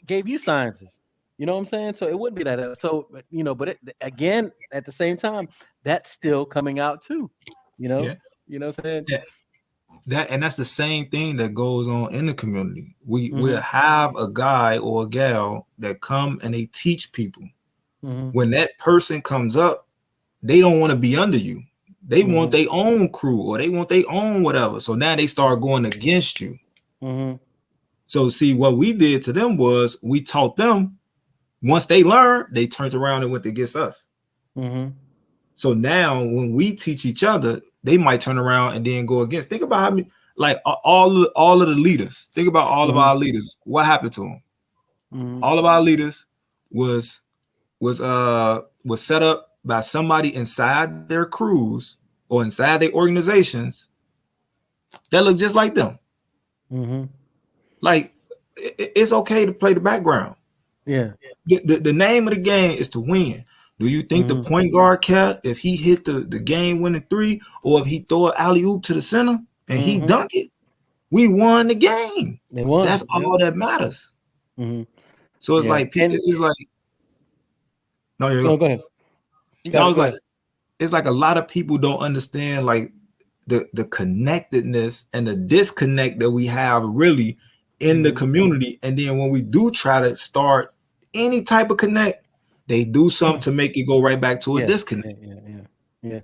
gave you sciences. You know what I'm saying? So it wouldn't be that. So but again, at the same time, that's still coming out too. You Yeah, know, you know what I'm saying? yeah. And that's the same thing that goes on in the community. We'll Mm-hmm. have a guy or a gal that come and they teach people. Mm-hmm. When that person comes up, they don't want to be under you. They want Mm-hmm. their own crew or they want their own whatever. So now they start going against you. Mm-hmm. So see, what we did to them was we taught them. Once they learned, they turned around and went against us. Mm-hmm. So now when we teach each other, they might turn around and then go against. Think about how many, like all of the leaders. Think about all of Mm-hmm. our leaders. What happened to them? Mm-hmm. All of our leaders was was set up by somebody inside their crews or inside their organizations that look just like them. Mm-hmm. Like it's okay to play the background. Yeah. The name of the game is to win. Do you think the Hmm. point guard cap, if he hit the game winning three, or if he throw an alley oop to the center and he Hmm. dunk it, we won the game. They won. That's Yep. all that matters. Hmm. So it's Yeah. like And it's like no, you no, go. go ahead. You And got I it. was Go like, ahead. it's like a lot of people don't understand like the connectedness and the disconnect that we have really in the Hmm. community. And then when we do try to start any type of connect, they do something to make it go right back to a Yeah. Yeah. disconnect. Yeah. Yeah. Yeah.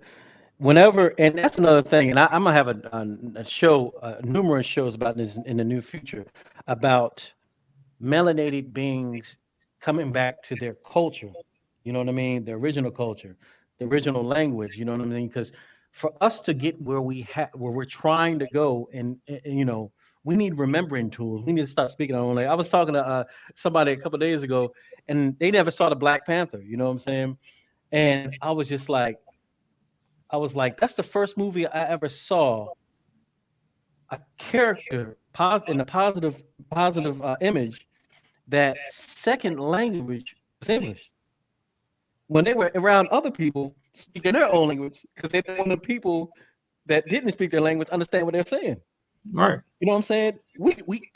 Whenever, and that's another thing, and I'm gonna have a show, numerous shows about this in the near future about melanated beings coming back to their culture. You know what I mean? The original culture, the original language. You know what I mean? Because for us to get where we're trying to go, and we need remembering tools. We need to start speaking our own language. I was talking to somebody a couple of days ago, and they never saw the Black Panther. You know what I'm saying? And I was like, that's the first movie I ever saw a character in a positive image that second language was English. When they were around other people speaking their own language, because they didn't want the people that didn't speak their language understand what they're saying. Right. You know what I'm saying? We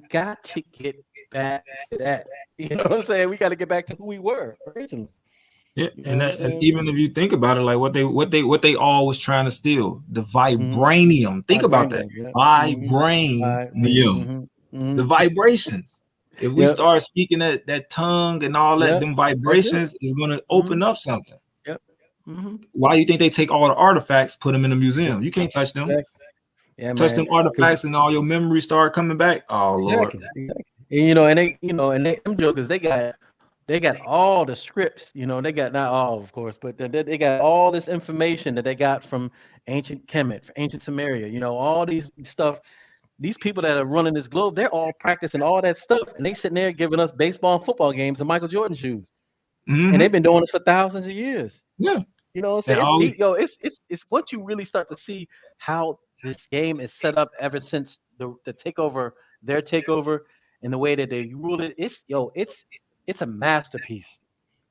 got to get back to that. You know what I'm saying? We got to get back to who we were originally. Yeah, You know and what I'm that, and saying? even if you think about it, like what they all was trying to steal, the Mm-hmm. vibranium. Think about that. Vibranium. Yep. Mm-hmm. Vibranium. Mm-hmm. The Mm-hmm. vibrations. If we Yep. start speaking that tongue and all that, Yep. them That's it. vibrations is gonna Mm-hmm. open up something. Yep. Mm-hmm. Why do you think they take all the artifacts, put them in the museum? Exactly. You can't touch them. Exactly. Yeah, Touch man. them Because artifacts and all your memories start coming back. Oh Lord. exactly. Exactly. And them jokers, they got all the scripts. They got not all, of course, but they got all this information that they got from ancient Kemet, ancient Samaria. All these stuff. These people that are running this globe, they're all practicing all that stuff, and they sitting there giving us baseball and football games and Michael Jordan shoes, and they've Mm-hmm. been doing this for thousands of years. Yeah. You know what I'm And saying? It's all deep, yo. It's once you really start to see how this game is set up ever since the takeover, their takeover, and the way that they rule it. It's a masterpiece.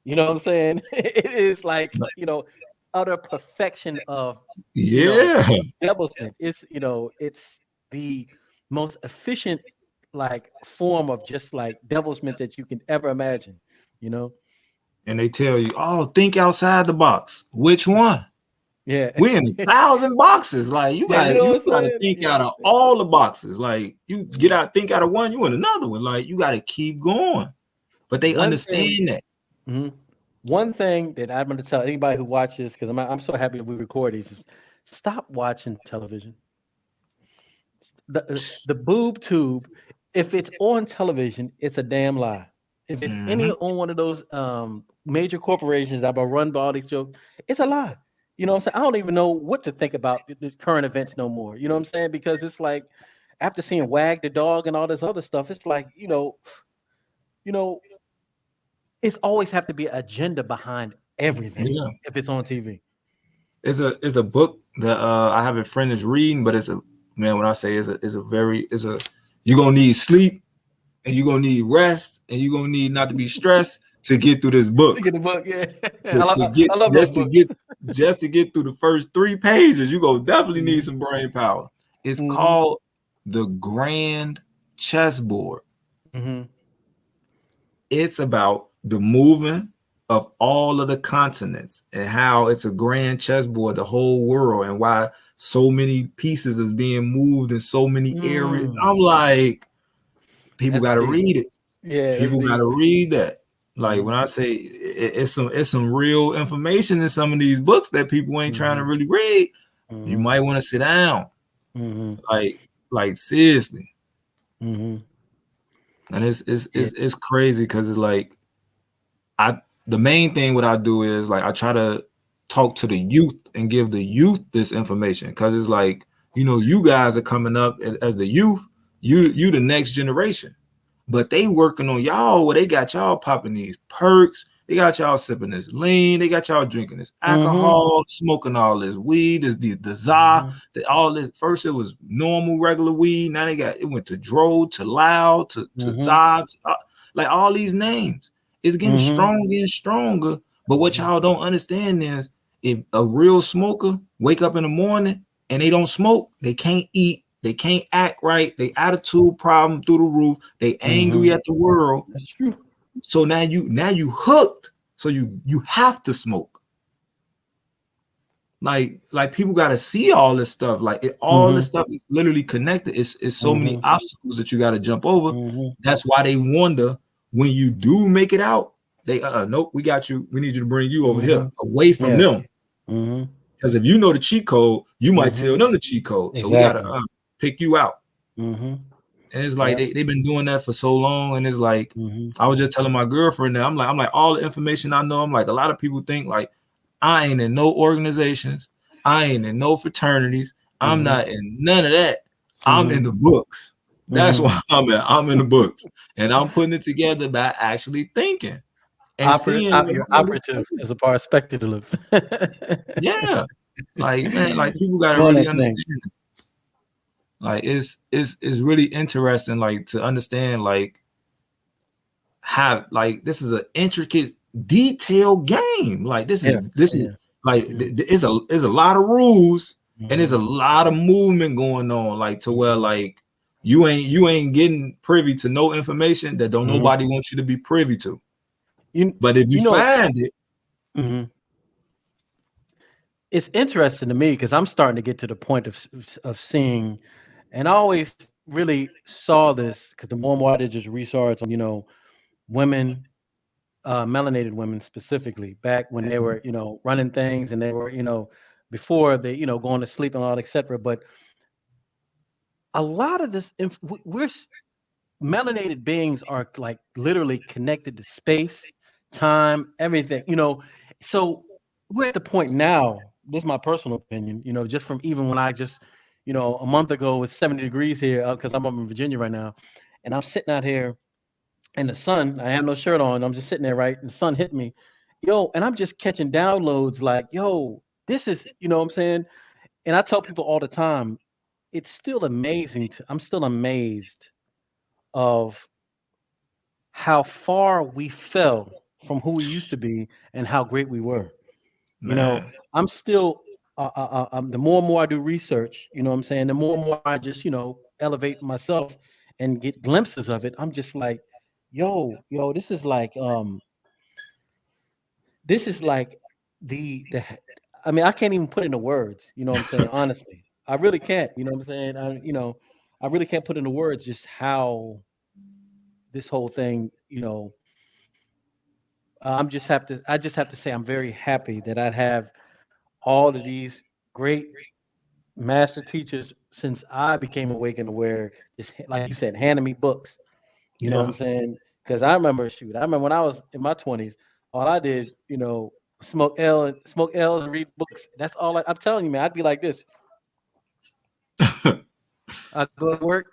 You know what I'm saying? It is like utter perfection of you know yeah. devilment. It's the most efficient like form of just like devilment that you can ever imagine. You know? And they tell you, oh, think outside the box. Which one? Yeah. We in 1,000 boxes. Like Yeah. You know you what I'm gotta saying? think You know out what of I'm saying? all the boxes. Like you get Mhm. out, think out of one, you in another one. Like you gotta keep going. But they One thing, understand that. mhm. One thing that I'm going to tell anybody who watches, because I'm so happy that we record these, is stop watching television. The boob tube, if it's on television, it's a damn lie. If it's any Mm-hmm. on one of those major corporations that are run by all these jokes, it's a lie. You know what I'm saying? I don't even know what to think about the current events no more. You know what I'm saying? Because it's like after seeing Wag the Dog and all this other stuff, it's like, you know, it's always have to be an agenda behind everything Yeah. if it's on TV. It's a book that I have a friend is reading, but it's a man, when I say it's a very it's a you're gonna need sleep and you're gonna need rest and you're gonna need not to be stressed to get through this To book. get the book, yeah. to, to get I love those just to books. get just to get through the first 3 pages, you gonna definitely need Hmm. some brain power. It's Hmm. called the Grand Chessboard. Hmm. It's about the movement of all of the continents and how it's a grand chessboard, the whole world, and why so many pieces is being moved in so many areas. I'm Mm. like, people That's got to deep. read it. Yeah, that's People got deep. to read that. Like Hmm. when I say it's some real information in some of these books that people ain't trying to Hmm. really read. You Hmm. might want to sit down, Hmm. like seriously. Hmm. And it's it's Yeah. it's, it's crazy because it's like I the main thing what I do is like I try to talk to the youth and give the youth this information because it's like you guys are coming up as the youth, you the next generation, but they working on y'all where they got y'all popping these perks, they got y'all sipping this lean, they got y'all drinking this Hmm. alcohol, smoking all this weed, this the za, Hmm. all this. First it was normal regular weed, now it went to dro to loud to Hmm. za. like all these names. It's getting stronger and stronger. But what y'all don't understand is if a real smoker wake up in the morning and they don't smoke, they can't eat, they can't act right, they attitude problem through the roof, they angry at the world. That's true. So now you hooked. So you have to smoke. Like people got to see all this stuff. Like all this stuff is literally connected. It's so many obstacles that you got to jump over. That's why they wonder when you do make it out. They nope, we got you. We need you to bring you over here, away from them. Because if you know the cheat code, you might tell them the cheat code. So we gotta pick you out. And it's like they've been doing that for so long. And it's like I was just telling my girlfriend that I'm like all the information I know. I'm like a lot of people think like I ain't in no organizations. I ain't in no fraternities. I'm not in none of that. I'm in the books. That's why I'm at. I'm in the books. And I'm putting it together by actually thinking and seeing. You're operative as a far as speculative. Yeah. Like, man, like people got to really understand. Like it's really interesting, like to understand like how like this is an intricate, detailed game. Like this is like there's a lot of rules and there's a lot of movement going on, like to where like you ain't getting privy to no information that don't nobody want you to be privy to. But if you find it, it's interesting to me because I'm starting to get to the point of seeing, and I always really saw this because the more I did just research on women, melanated women specifically, back when they were running things and they were before they going to sleep and all etc. But a lot of this we're melanated beings are like literally connected to space, time, everything. So we're at the point now. This is my personal opinion. Just from even when I just a month ago it was 70 degrees here because I'm up in Virginia right now, and I'm sitting out here in the sun. I have no shirt on. I'm just sitting there, right? And the sun hit me, and I'm just catching downloads like, this is, what I'm saying? And I tell people all the time, it's still amazing. I'm still amazed of how far we fell from who we used to be and how great we were. man. I'm still, the more and more I do research, what I'm saying, the more and more I just, elevate myself and get glimpses of it. I'm just like, yo, this is like the, I mean, I can't even put it into words, what I'm saying? Honestly, I really can't, what I'm saying? I really can't put into words just how this whole thing, I just have to say I'm very happy that I have all of these great master teachers since I became awake and aware, just like you said, handing me books. You know what I'm saying? Because I remember when I was in my 20s, all I did, smoke L's and read books. That's all I'm telling you, man. I'd be like this. I'd go to work,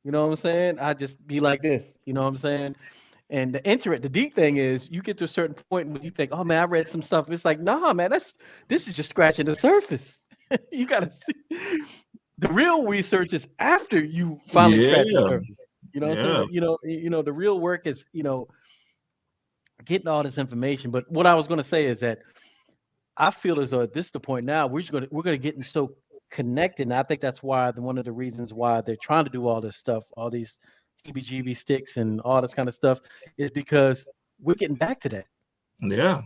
you know what I'm saying? I'd just be like this, you know what I'm saying? And the deep thing is, you get to a certain point when you think, "Oh man, I read some stuff." It's like, nah, man, this is just scratching the surface. You gotta see the real research is after you finally scratch the surface. You know what I'm saying? The real work is getting all this information. But what I was gonna say is that I feel as though at this the point now we're gonna get so connected, and I think that's why one of the reasons why they're trying to do all this stuff, all these TBGB sticks and all this kind of stuff, is because we're getting back to that. Yeah.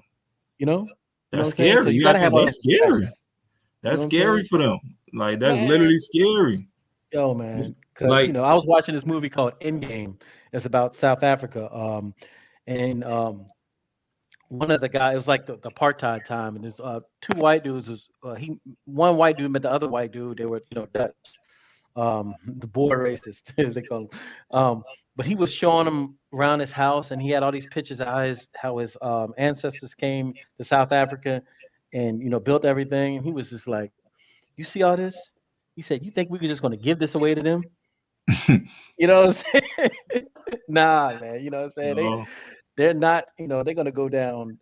That's scary. So you gotta have all that's scary. That's scary for them. Like that's literally scary. Yo, man, because I was watching this movie called Endgame. It's about South Africa. And one of the guys, it was like the apartheid time, and there's two white dudes. One white dude met the other white dude. They were Dutch, the border racist as they call them. But he was showing them around his house, and he had all these pictures of how his ancestors came to South Africa, and built everything. And he was just like, "You see all this?" He said, "You think we're just going to give this away to them?" You know what I'm saying? Nah, man. You know what I'm saying? They're not. They're going to go down.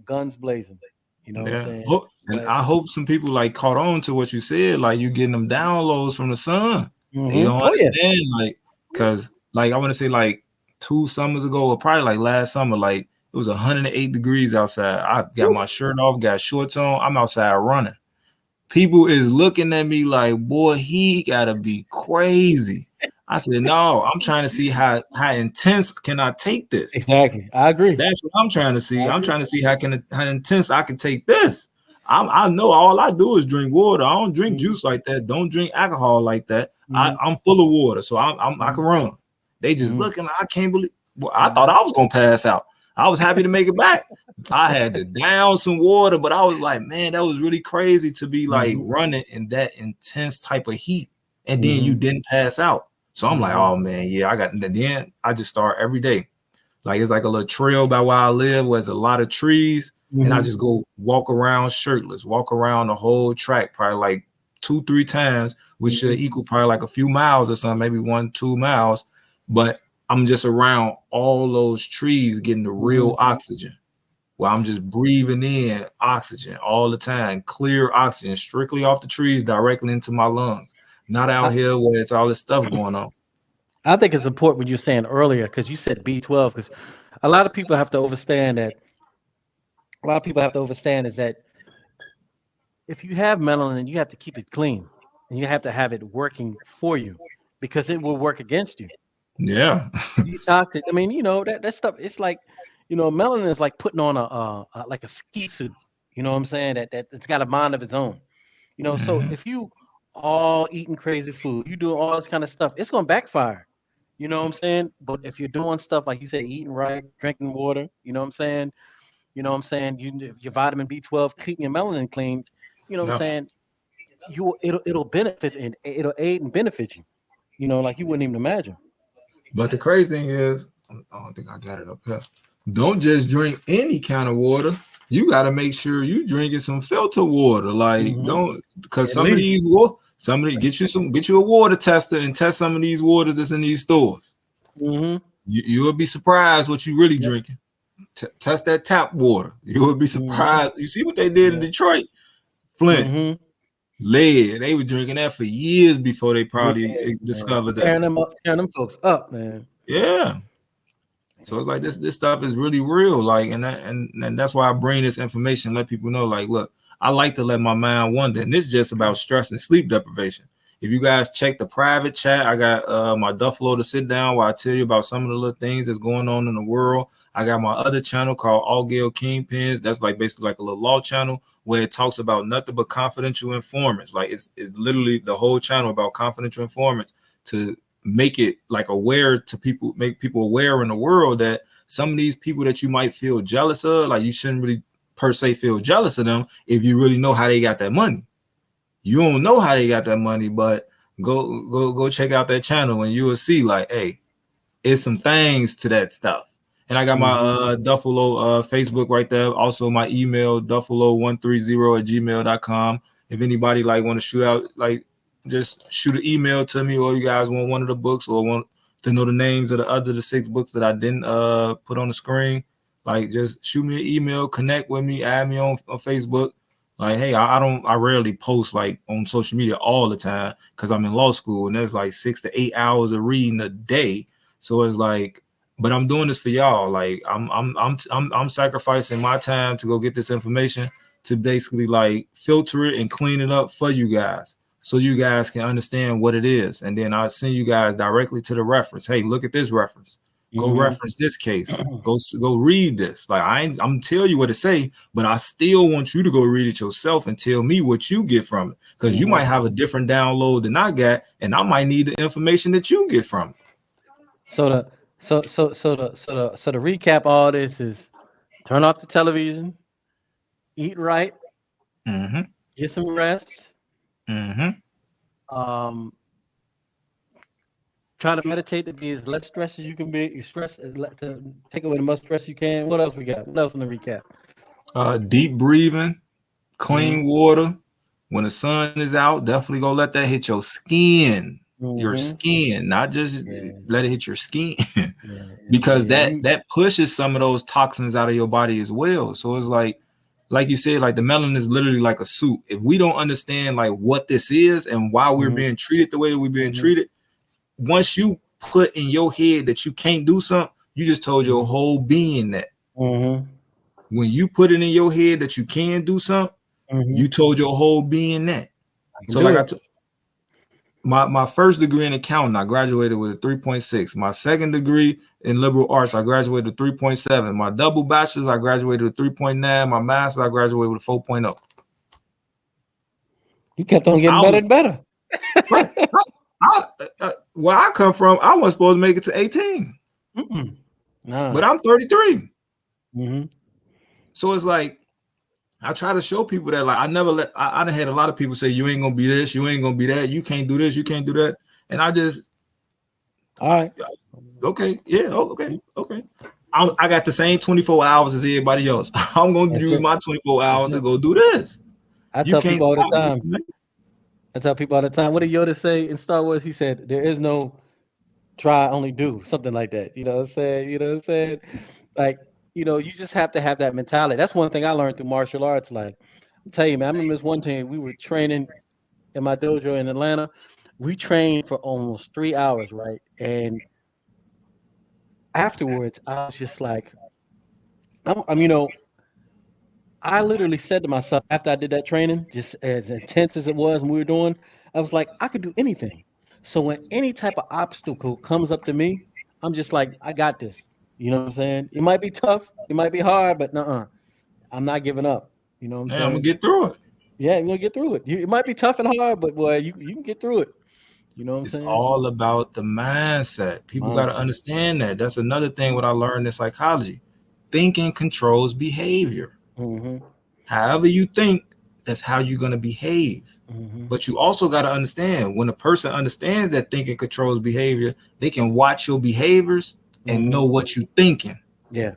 Guns blazing. You know what I'm saying? And I hope some people like caught on to what you said. Like you getting them downloads from the sun. They don't understand, like, because like I want to say like 2 summers ago, or probably like last summer, like it was 108 degrees outside. I got my shirt off, got shorts on. I'm outside running. People is looking at me like, boy, he gotta be crazy. I said, no, I'm trying to see how intense can I take this. Exactly. I agree. That's what I'm trying to I see. I'm agree. trying to see how intense I can take this. I know all I do is drink water. I don't drink Mhm, juice like that. Don't drink alcohol like that. mhm, I'm full of water, so I can mhm, run. They just mhm, looking. Like, I can't believe. Well, I thought mhm, I was gonna pass out. I was happy to make it back. I had to down some water, but I was like, man, that was really crazy to be like mhm, running in that intense type of heat, and then you mhm, didn't pass out. So I'm like, mhm, oh man, yeah, I got. Then I just start every day. Like it's like a little trail by where I live where there's a lot of trees. And I mhm, just go walk around shirtless, walk around the whole track, probably like 2-3 times, which should mhm, equal probably like a few miles or something, maybe 1-2 miles. But I'm just around all those trees getting the mhm. real oxygen. Well, I'm just breathing in oxygen all the time, clear oxygen, strictly off the trees, directly into my lungs. Not out I, here where it's all this stuff going on. I think it's important what you were saying earlier because you said B12 because a lot of people have to understand that a lot of people have to understand is that if you have melanin, you have to keep it clean and you have to have it working for you because it will work against you. Yeah. Detox it. I mean, that stuff. It's like, melanin is like putting on like a ski suit. You know what I'm saying? That it's got a mind of its own. So Mhm. if you all eating crazy food, you doing all this kind of stuff, it's gonna backfire. You know what I'm saying? But if you're doing stuff like you said, eating right, drinking water, you know what I'm saying? You know what I'm saying? Your vitamin B12, keeping your melanin clean, you know what I'm Yeah. saying? It'll benefit and it'll aid and benefit you. Like you wouldn't even imagine. But the crazy thing is, I don't think I got it up here. Don't just drink any kind of water. You got to make sure you drinking some filter water. Like Hmm. don't because At least. get you a water tester and test some of these waters that's in these stores. Hmm. You'll be surprised what you really Yep. drinking. Test that tap water. You will be Hmm. surprised. You see what they did in Yeah. Detroit? Flint, Hmm. lead. They were drinking that for years before they Yeah, probably man. discovered that. Tearing them up, tearing them folks up, man. Yeah. So it's like this stuff is really real, like, and that's why I bring this information, let people know, like, look, I like to let my mind wander, and this is just about stress and sleep deprivation. If you guys check the private chat, I got my Duffalo to sit down where I tell you about some of the little things that's going on in the world. I got my other channel called All Gale Kingpins. That's like basically like a little law channel where it talks about nothing but confidential informants. Like it's literally the whole channel about confidential informants to make it like aware to people, make people aware in the world that some of these people that you might feel jealous of, like you shouldn't really per se feel jealous of them if you really know how they got that money. You don't know how they got that money, but go check out that channel and you will see like, hey, it's some things to that stuff. And I got my Hmm. Duffalo Facebook right there. Also my email, duffalo130@gmail.com. If anybody like want to shoot out, like just shoot an email to me, or you guys want one of the books or want to know the names of the 6 books that I didn't put on the screen, like just shoot me an email, connect with me, add me on Facebook. Like, hey, I rarely post like on social media all the time because I'm in law school and there's like 6 to 8 hours of reading a day. So it's like, but I'm doing this for y'all. Like I'm sacrificing my time to go get this information to basically like filter it and clean it up for you guys, so you guys can understand what it is. And then I'll send you guys directly to the reference. Hey, look at this reference. Go Hmm. reference this case. Go read this. Like I'm telling you what to say, but I still want you to go read it yourself and tell me what you get from it. Because you Hmm. might have a different download than I got, and I might need the information that you get from it. So the so the recap all this is turn off the television, eat right, Mm-hmm. get some rest, Mm-hmm. um, try to meditate to be as less stressed as you can be. Your stress is to take away the most stress you can. What else we got? What else in the recap? Deep breathing, Mm-hmm. clean water. When the sun is out, definitely go let that hit your skin. Your Mm-hmm. skin, not just Yeah, let it hit your skin. yeah, Because yeah. that pushes some of those toxins out of your body as well. So it's like you said, like the melanin is literally like a suit. If we don't understand like what this is and why we're Mm-hmm. being treated the way that we're being Mm-hmm. treated, once you put in your head that you can't do something, you just told your whole being that. Mm-hmm. When you put it in your head that you can do something, you told your whole being that. I can So do like it. my first degree in accounting, I graduated with a 3.6. My second degree in liberal arts, I graduated with 3.7. My double bachelor's, I graduated with 3.9. My master's, I graduated with a 4.0. You kept on getting I better was and better. right. Where I come from, I wasn't supposed to make it to 18, Nah. but I'm 33. Mm-hmm. So it's like I try to show people that like I never let I done had a lot of people say you ain't gonna be this, you ain't gonna be that, you can't do this, you can't do that, and I just All right. okay, yeah, okay. I got the same 24 hours as everybody else. I'm gonna That's use it. my 24 That's hours to it. go do this. I You tell can't people all the stop me. time. I tell people all the time. What did Yoda say in Star Wars? He said, "There is no try, only do." Something like that. You know what I'm saying? You know what I'm saying? Like, you just have to have that mentality. That's one thing I learned through martial arts. Like, I'm telling you, man, I remember this one time we were training in my dojo in Atlanta. We trained for almost 3 hours, right? And afterwards, I was just like, I literally said to myself after I did that training, just as intense as it was when we were doing, I was like, I could do anything. So when any type of obstacle comes up to me, I'm just like, I got this. You know what I'm saying? It might be tough, it might be hard, but I'm not giving up. You know what I'm Man, I'm gonna saying? get through it. Yeah, you're gonna get through it. It might be tough and hard, but boy, you can get through it. You know what I'm It's saying? So all about the mindset. People got to mindset. understand that. That's another thing what I learned in psychology. Thinking controls behavior. Mm-hmm. However you think, that's how you're gonna behave. Mm-hmm. But you also got to understand when a person understands that thinking controls behavior, they can watch your behaviors and Mm-hmm. know what you're thinking Yeah.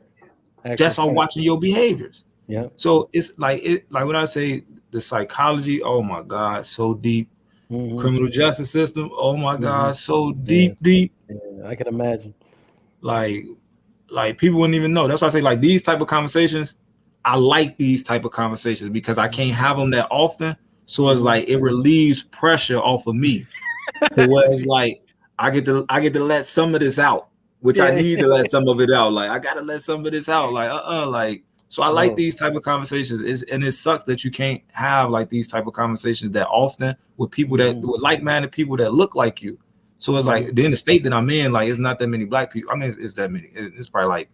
Actual just on fact. watching your behaviors. Yeah. So it's like when I say the psychology, oh my God, so deep. Mm-hmm. Criminal justice system, oh my Mm-hmm. God, so Yeah. deep. Yeah. I can imagine. Like people wouldn't even know. That's why I say like these type of conversations. I like these type of conversations because I can't have them that often. So it's Mm-hmm. like it relieves pressure off of me. To where it's like I get to let some of this out, which I Yeah. need to let some of it out. Like I gotta let some of this out. Like like so I like No. these type of conversations. And it sucks that you can't have like these type of conversations that often with people that Mm-hmm. with like-minded people that look like you. So it's Mm-hmm. like in the state that I'm in, like it's not that many black people. I mean, it's that many. It's probably like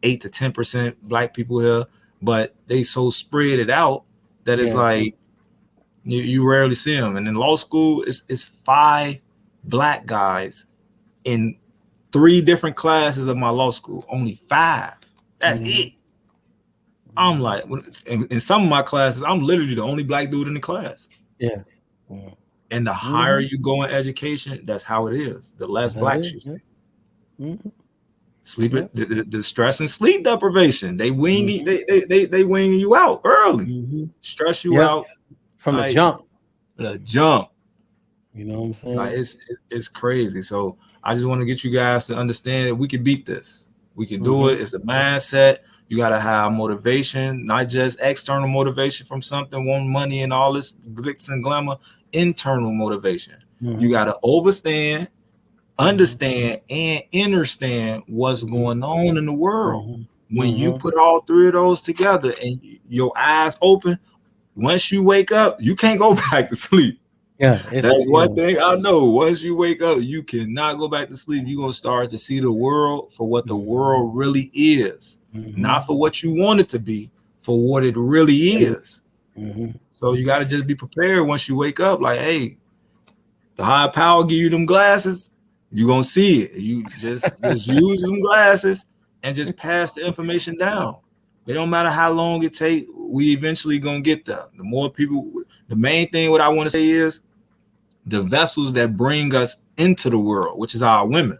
8 to 10% black people here, but they so spread it out that it's Yeah. like you rarely see them. And in law school, it's 5 black guys in 3 different classes of my law school. Only 5. That's Mm-hmm. it. I'm like, in some of my classes, I'm literally the only black dude in the class. Yeah. Yeah. And the higher Mm-hmm. you go in education, that's how it is. The less That's how it blacks is. you Yeah. see. Mm-hmm. Sleep Yeah. it, the stress and sleep deprivation. They wing Mm-hmm. they winging you out early, Mm-hmm. stress you Yep. out From the like jump. the jump. You know what I'm Like saying? it's crazy. So I just want to get you guys to understand that we can beat this. We can do Mm-hmm. it. It's a mindset. You gotta have motivation, not just external motivation from something, want money and all this glitz and glamour. Internal motivation. You Mm-hmm. gotta overstand, Mm-hmm. understand, and understand what's Mm-hmm. going on in the world. Mm-hmm. When you Mm-hmm. put all 3 of those together and your eyes open, once you wake up, you can't go back to sleep. Yeah. It's That's one thing I know. Once you wake up, you cannot go back to sleep. You're gonna start to see the world for what the Mm-hmm. world really is, Mm-hmm. not for what you want it to be, for what it really is. Mm-hmm. So you got to just be prepared once you wake up. Like, hey, the higher power give you them glasses, you're gonna see it. You just use them glasses and just pass the information down. It don't matter how long it take, we eventually gonna get there. The more people, the main thing what I want to say is the vessels that bring us into the world, which is our women.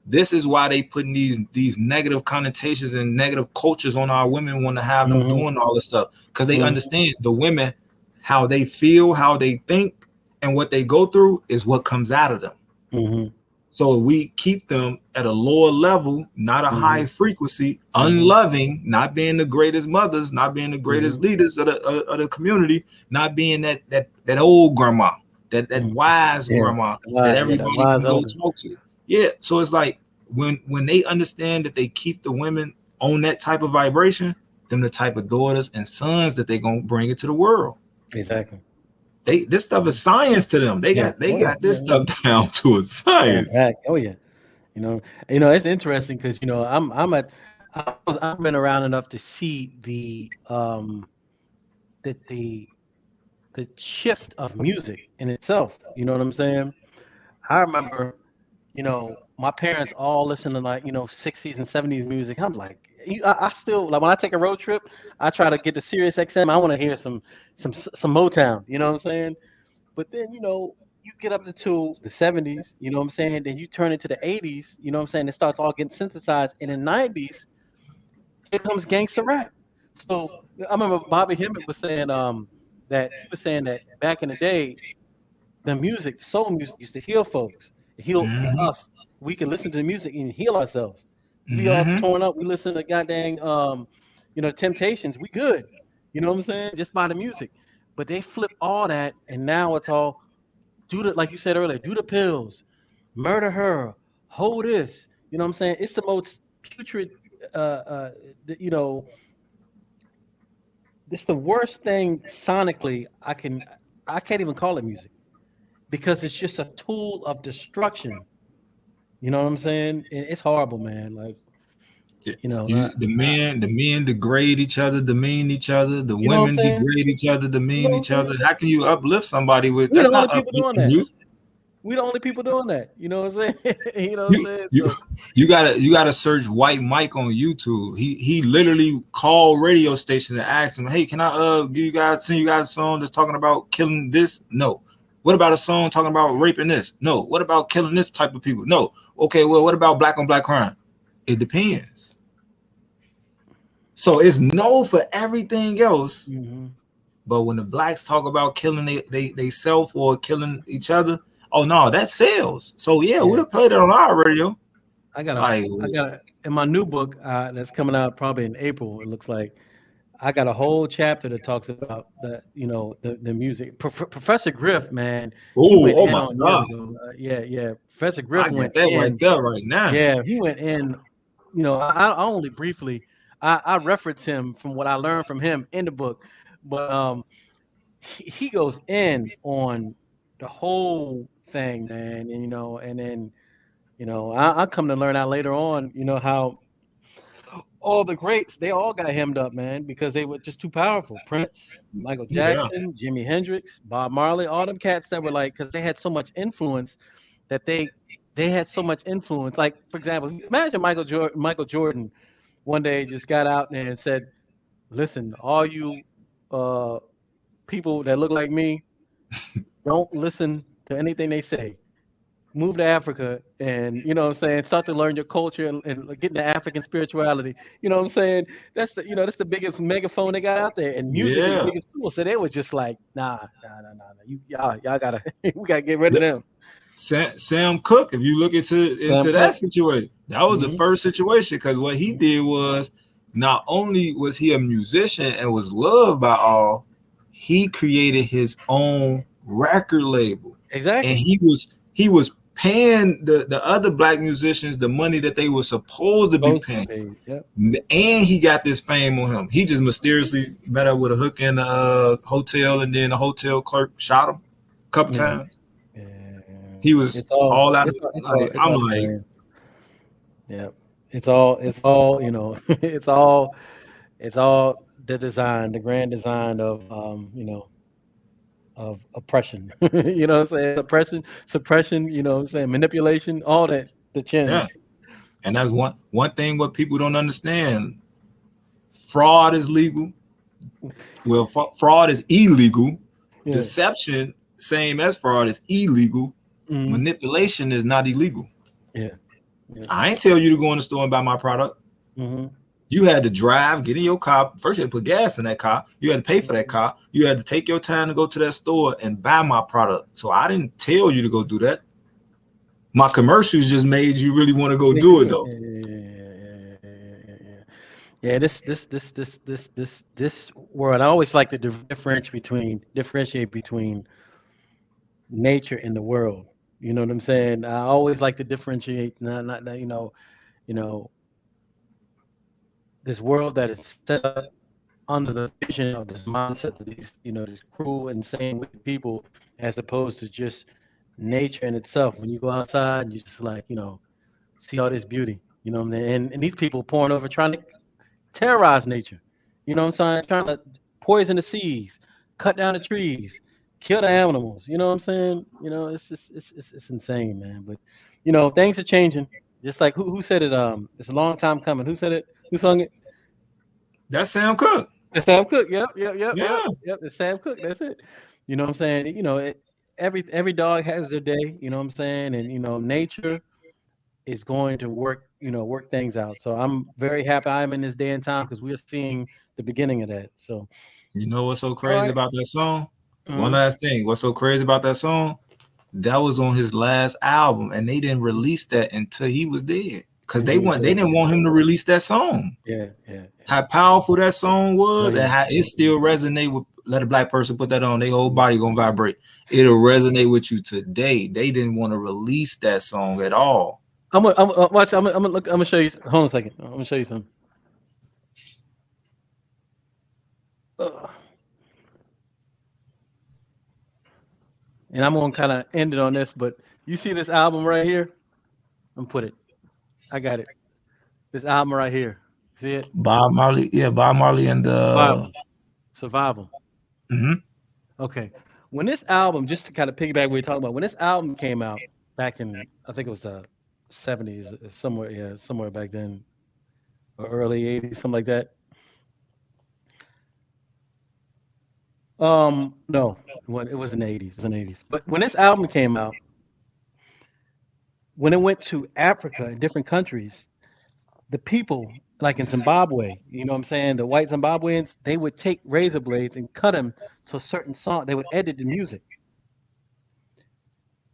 This is why they putting these negative connotations and negative cultures on our women, want to have them Mm-hmm. doing all this stuff because they Mm-hmm. understand the women, how they feel, how they think, and what they go through is what comes out of them. Mm-hmm. So we keep them at a lower level, not a high Mm-hmm. frequency, Mm-hmm. unloving, not being the greatest mothers, not being the greatest Mm-hmm. leaders of the community, not being that old grandma, that Mm-hmm. wise Yeah. grandma that Why? Yeah. That everybody wise can go elder. talk to. Yeah, so it's like when they understand that they keep the women on that type of vibration, them the type of daughters and sons that they gonna bring into the world. Exactly. This stuff is science to them. They Yeah. got Oh yeah. this Yeah. stuff down to a Down science. pat. Oh yeah. You know. It's interesting because I've been around enough to see the the the shift of music in itself. You know what I'm saying? I remember, my parents all listen to like, 60s and 70s music. I'm like, I still like when I take a road trip, I try to get the Sirius XM. I want to hear some Motown. You know what I'm saying? But then, you get up to the 70s. You know what I'm saying? Then you turn into the 80s. You know what I'm saying? It starts all getting synthesized. And in the 90s, here comes gangster rap. So I remember Bobby Hemmett was saying that he was saying that back in the day, the music, soul music, used to heal folks, heal Hmm. us. We can listen to the music and heal ourselves. We be all Hmm. torn up. We listen to goddamn, Temptations. We good. You know what I'm saying? Just by the music. But they flip all that, and now it's all like you said earlier, do the pills, murder her, hold this. You know what I'm saying? It's the most putrid. Uh, uh, you know, it's the worst thing sonically. I can't even call it music because it's just a tool of destruction. You know what I'm saying? It's horrible, man. Like, You the men degrade each other, demean each other. The you know what I'm women saying? degrade each other, You know demean what I'm each other. saying? How can you uplift somebody with We that's the only not people doing uplifting that. music? We the only people doing that. You know what I'm saying? You know what I'm You saying? you So you gotta search White Mike on YouTube. He literally called radio stations and asked them, "Hey, can I give you guys send you guys a song that's talking about killing this? No. What about a song talking about raping this? No. What about killing this type of people? No. Okay, well, what about black on black crime? It depends. So it's no for everything else. hmm But when the blacks talk about killing they self or killing each other, oh no, that sells. So yeah, yeah, we'll play that on our radio. I got a Like, I got a in my new book that's coming out probably in April. It looks like I got a whole chapter that talks about the music. Professor Griff, man, he went oh in my on years God. ago. Yeah. Professor Griff I got went that right in. there right now. Yeah, he went in. I only briefly I reference him from what I learned from him in the book, but he goes in on the whole thing, man, and and then I come to learn out later on, how all the greats they all got hemmed up, man, because they were just too powerful. Prince, Michael Yeah. Jackson, Jimi Hendrix, Bob Marley, all them cats that were like, because they had so much influence that they had so much influence. Like for example, imagine Michael Jordan one day just got out there and said, "Listen, all you uh, people that look like me, don't listen to anything they say. Move to Africa and what I'm saying, start to learn your culture and get into African spirituality. You know what I'm saying? That's the biggest megaphone they got out there, and music is the Yeah. biggest tool. So they was just like, nah. Y'all gotta we gotta get rid Yeah. of them. Sam Cooke, if you look Sam into that Cooke. situation, that was the hmm first situation because what he did was not only was he a musician and was loved by all, he created his own record label, and Exactly. he was paying the other black musicians the money that they were supposed to be Supposed to be paying, paid. Yep. and he got this fame on him. He just mysteriously met up with a hook in a hotel, and then the hotel clerk shot him a couple Yeah. times. Yeah. He was It's all. all out. It's all. It's all. Like, It's I'm all like, planned. Yeah. It's all. It's all. It's all. It's all the design, the grand design of oppression. You know what I'm saying? Suppression, what I'm saying, manipulation, all that, the yeah. chins. And that's one thing what people don't understand. Fraud is legal. Well, fraud is illegal. Yeah. Deception, same as fraud, is illegal. hmm Manipulation is not illegal. Yeah. Yeah. I ain't tell you to go in the store and buy my product. hmm You had to drive, get in your car. First, you had to put gas in that car. You had to pay for that car. You had to take your time to go to that store and buy my product. So I didn't tell you to go do that. My commercials just made you really want to go Make you do it do it. though. Yeah. Yeah. This word. I always like to differentiate between nature and the world. You know what I'm saying? I always like to differentiate, not you know, this world that is set up under the vision of this mindset of these, these cruel, insane, wicked people, as opposed to just nature in itself. When you go outside and you just like, see all this beauty, and these people pouring over trying to terrorize nature. You know what I'm saying? Trying to poison the seas, cut down the trees, kill the animals. You know what I'm saying? It's just it's insane, man. But things are changing. Just like who said it? It's a long time coming. Who said it? Who sung it? That's Sam Cooke. It's Sam Cooke. Yep, yep, yep, yep, Yeah. yep. It's Sam Cooke. That's it. You know what I'm saying? Every dog has their day. You know what I'm saying? And nature is going to work things out. So I'm very happy I'm in this day and time because we're seeing the beginning of that. So You know what's so all crazy right. about that song? One Mhm. last thing. What's so crazy about that song? That was on his last album, and they didn't release that until he was dead. Cause And he was they dead. didn't want him to release that song. Yeah, yeah, yeah. How powerful that song was, and Brilliant. how it still resonate with. Let a black person put that on, their whole body gonna vibrate. It'll resonate with you today. They didn't want to release that song at all. I'm gonna watch. I'm gonna look. I'm gonna show you. Hold on a second. I'm gonna show you something. Ugh. And I'm gonna kind of end it on this, but you see this album right here? I'm put it. I got it. This album right here. See it? Bob Marley, yeah, Bob Marley and the. Survival. Survival. Mhm. Okay. When this album, just to kind of piggyback what you're talking about, when this album came out back in, I think it was the 70s, somewhere, yeah, somewhere back then, or early 80s, something like that. No, it was in the 80s. It was in the 80s. But when this album came out, when it went to Africa and different countries, the people, like in Zimbabwe, you know what I'm saying, the white Zimbabweans, they would take razor blades and cut them so certain song, they would edit the music.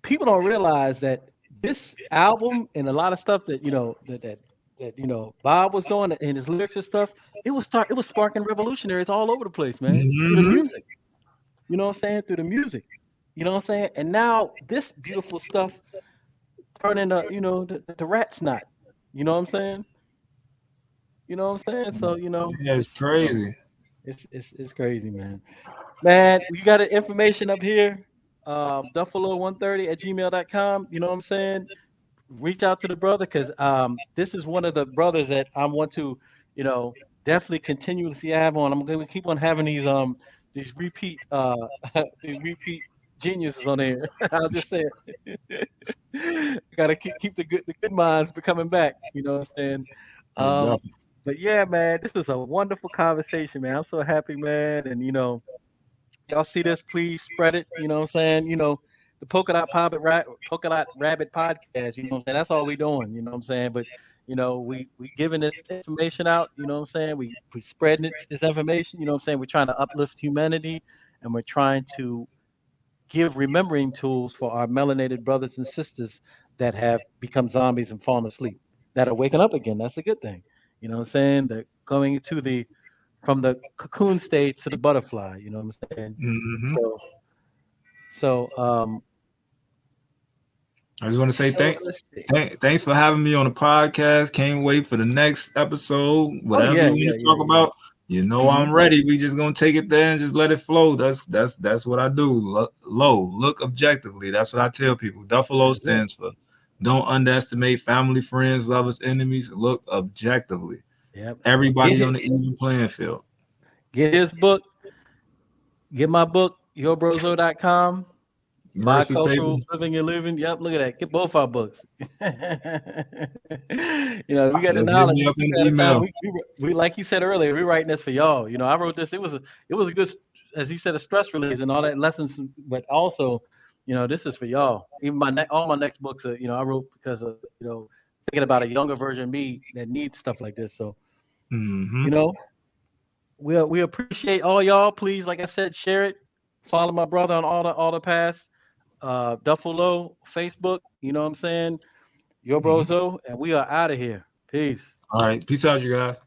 People don't realize that this album and a lot of stuff that Bob was doing in his lyrics and stuff, it was sparking revolutionaries all over the place, man, through the Mhm. music. You know what I'm saying? Through the music. You know what I'm saying? And now this beautiful stuff turned into, the rat snot. You know what I'm saying? You know what I'm saying? So, Yeah, it's crazy. it's crazy, man. Man, you got the information up here. Duffalo130 at gmail.com. You know what I'm saying? Reach out to the brother because this is one of the brothers that I want to, you know, definitely continuously have on. I'm going to keep on having these repeat these repeat geniuses on here. I'll just say it. Gotta keep the good minds coming back. You know what I'm saying? Most Um, definitely. but yeah, man, this is a wonderful conversation, man. I'm so happy, man, and y'all see this, please spread it. You know what I'm saying? The Polka Dot Rabbit podcast. You know what I'm saying? That's all we doing. You know what I'm saying? But we giving this information out. You know what I'm saying? We spreading this information. You know what I'm saying? We're trying to uplift humanity, and we're trying to give remembering tools for our melanated brothers and sisters that have become zombies and fallen asleep, that are waking up again. That's a good thing. You know what I'm saying? That going to the from the cocoon stage to the butterfly. You know what I'm saying? Mhm. So, I just want to say let's see. thanks for having me on the podcast. Can't wait for the next episode. Oh Whatever yeah, you yeah, want to yeah, talk yeah. about, you know Hmm. I'm ready. We just gonna take it there and just let it flow. That's what I do. Look objectively. That's what I tell people. Duffalo That's it. stands for don't underestimate family, friends, lovers, enemies. Look objectively. Yep. Get Everybody his, on the even playing field. get his book. Get my book, yourbrozo.com. Mercy, Bicultural paper. living and living. Yep, look at that. Get both our books. We got the Just hit knowledge. me We up just on had the a time. email. We like he said earlier. We writing this for y'all. I wrote this. It was a good, as he said, a stress release and all that lessons. But also, this is for y'all. Even all my next books are, I wrote because of thinking about a younger version of me that needs stuff like this. So Hmm. you know, we appreciate all y'all. Please, like I said, share it. Follow my brother on all the paths. Duffalo, Facebook, you know what I'm saying? Your Hmm. brozo, and we are out of here. Peace. All right. Peace out, you guys.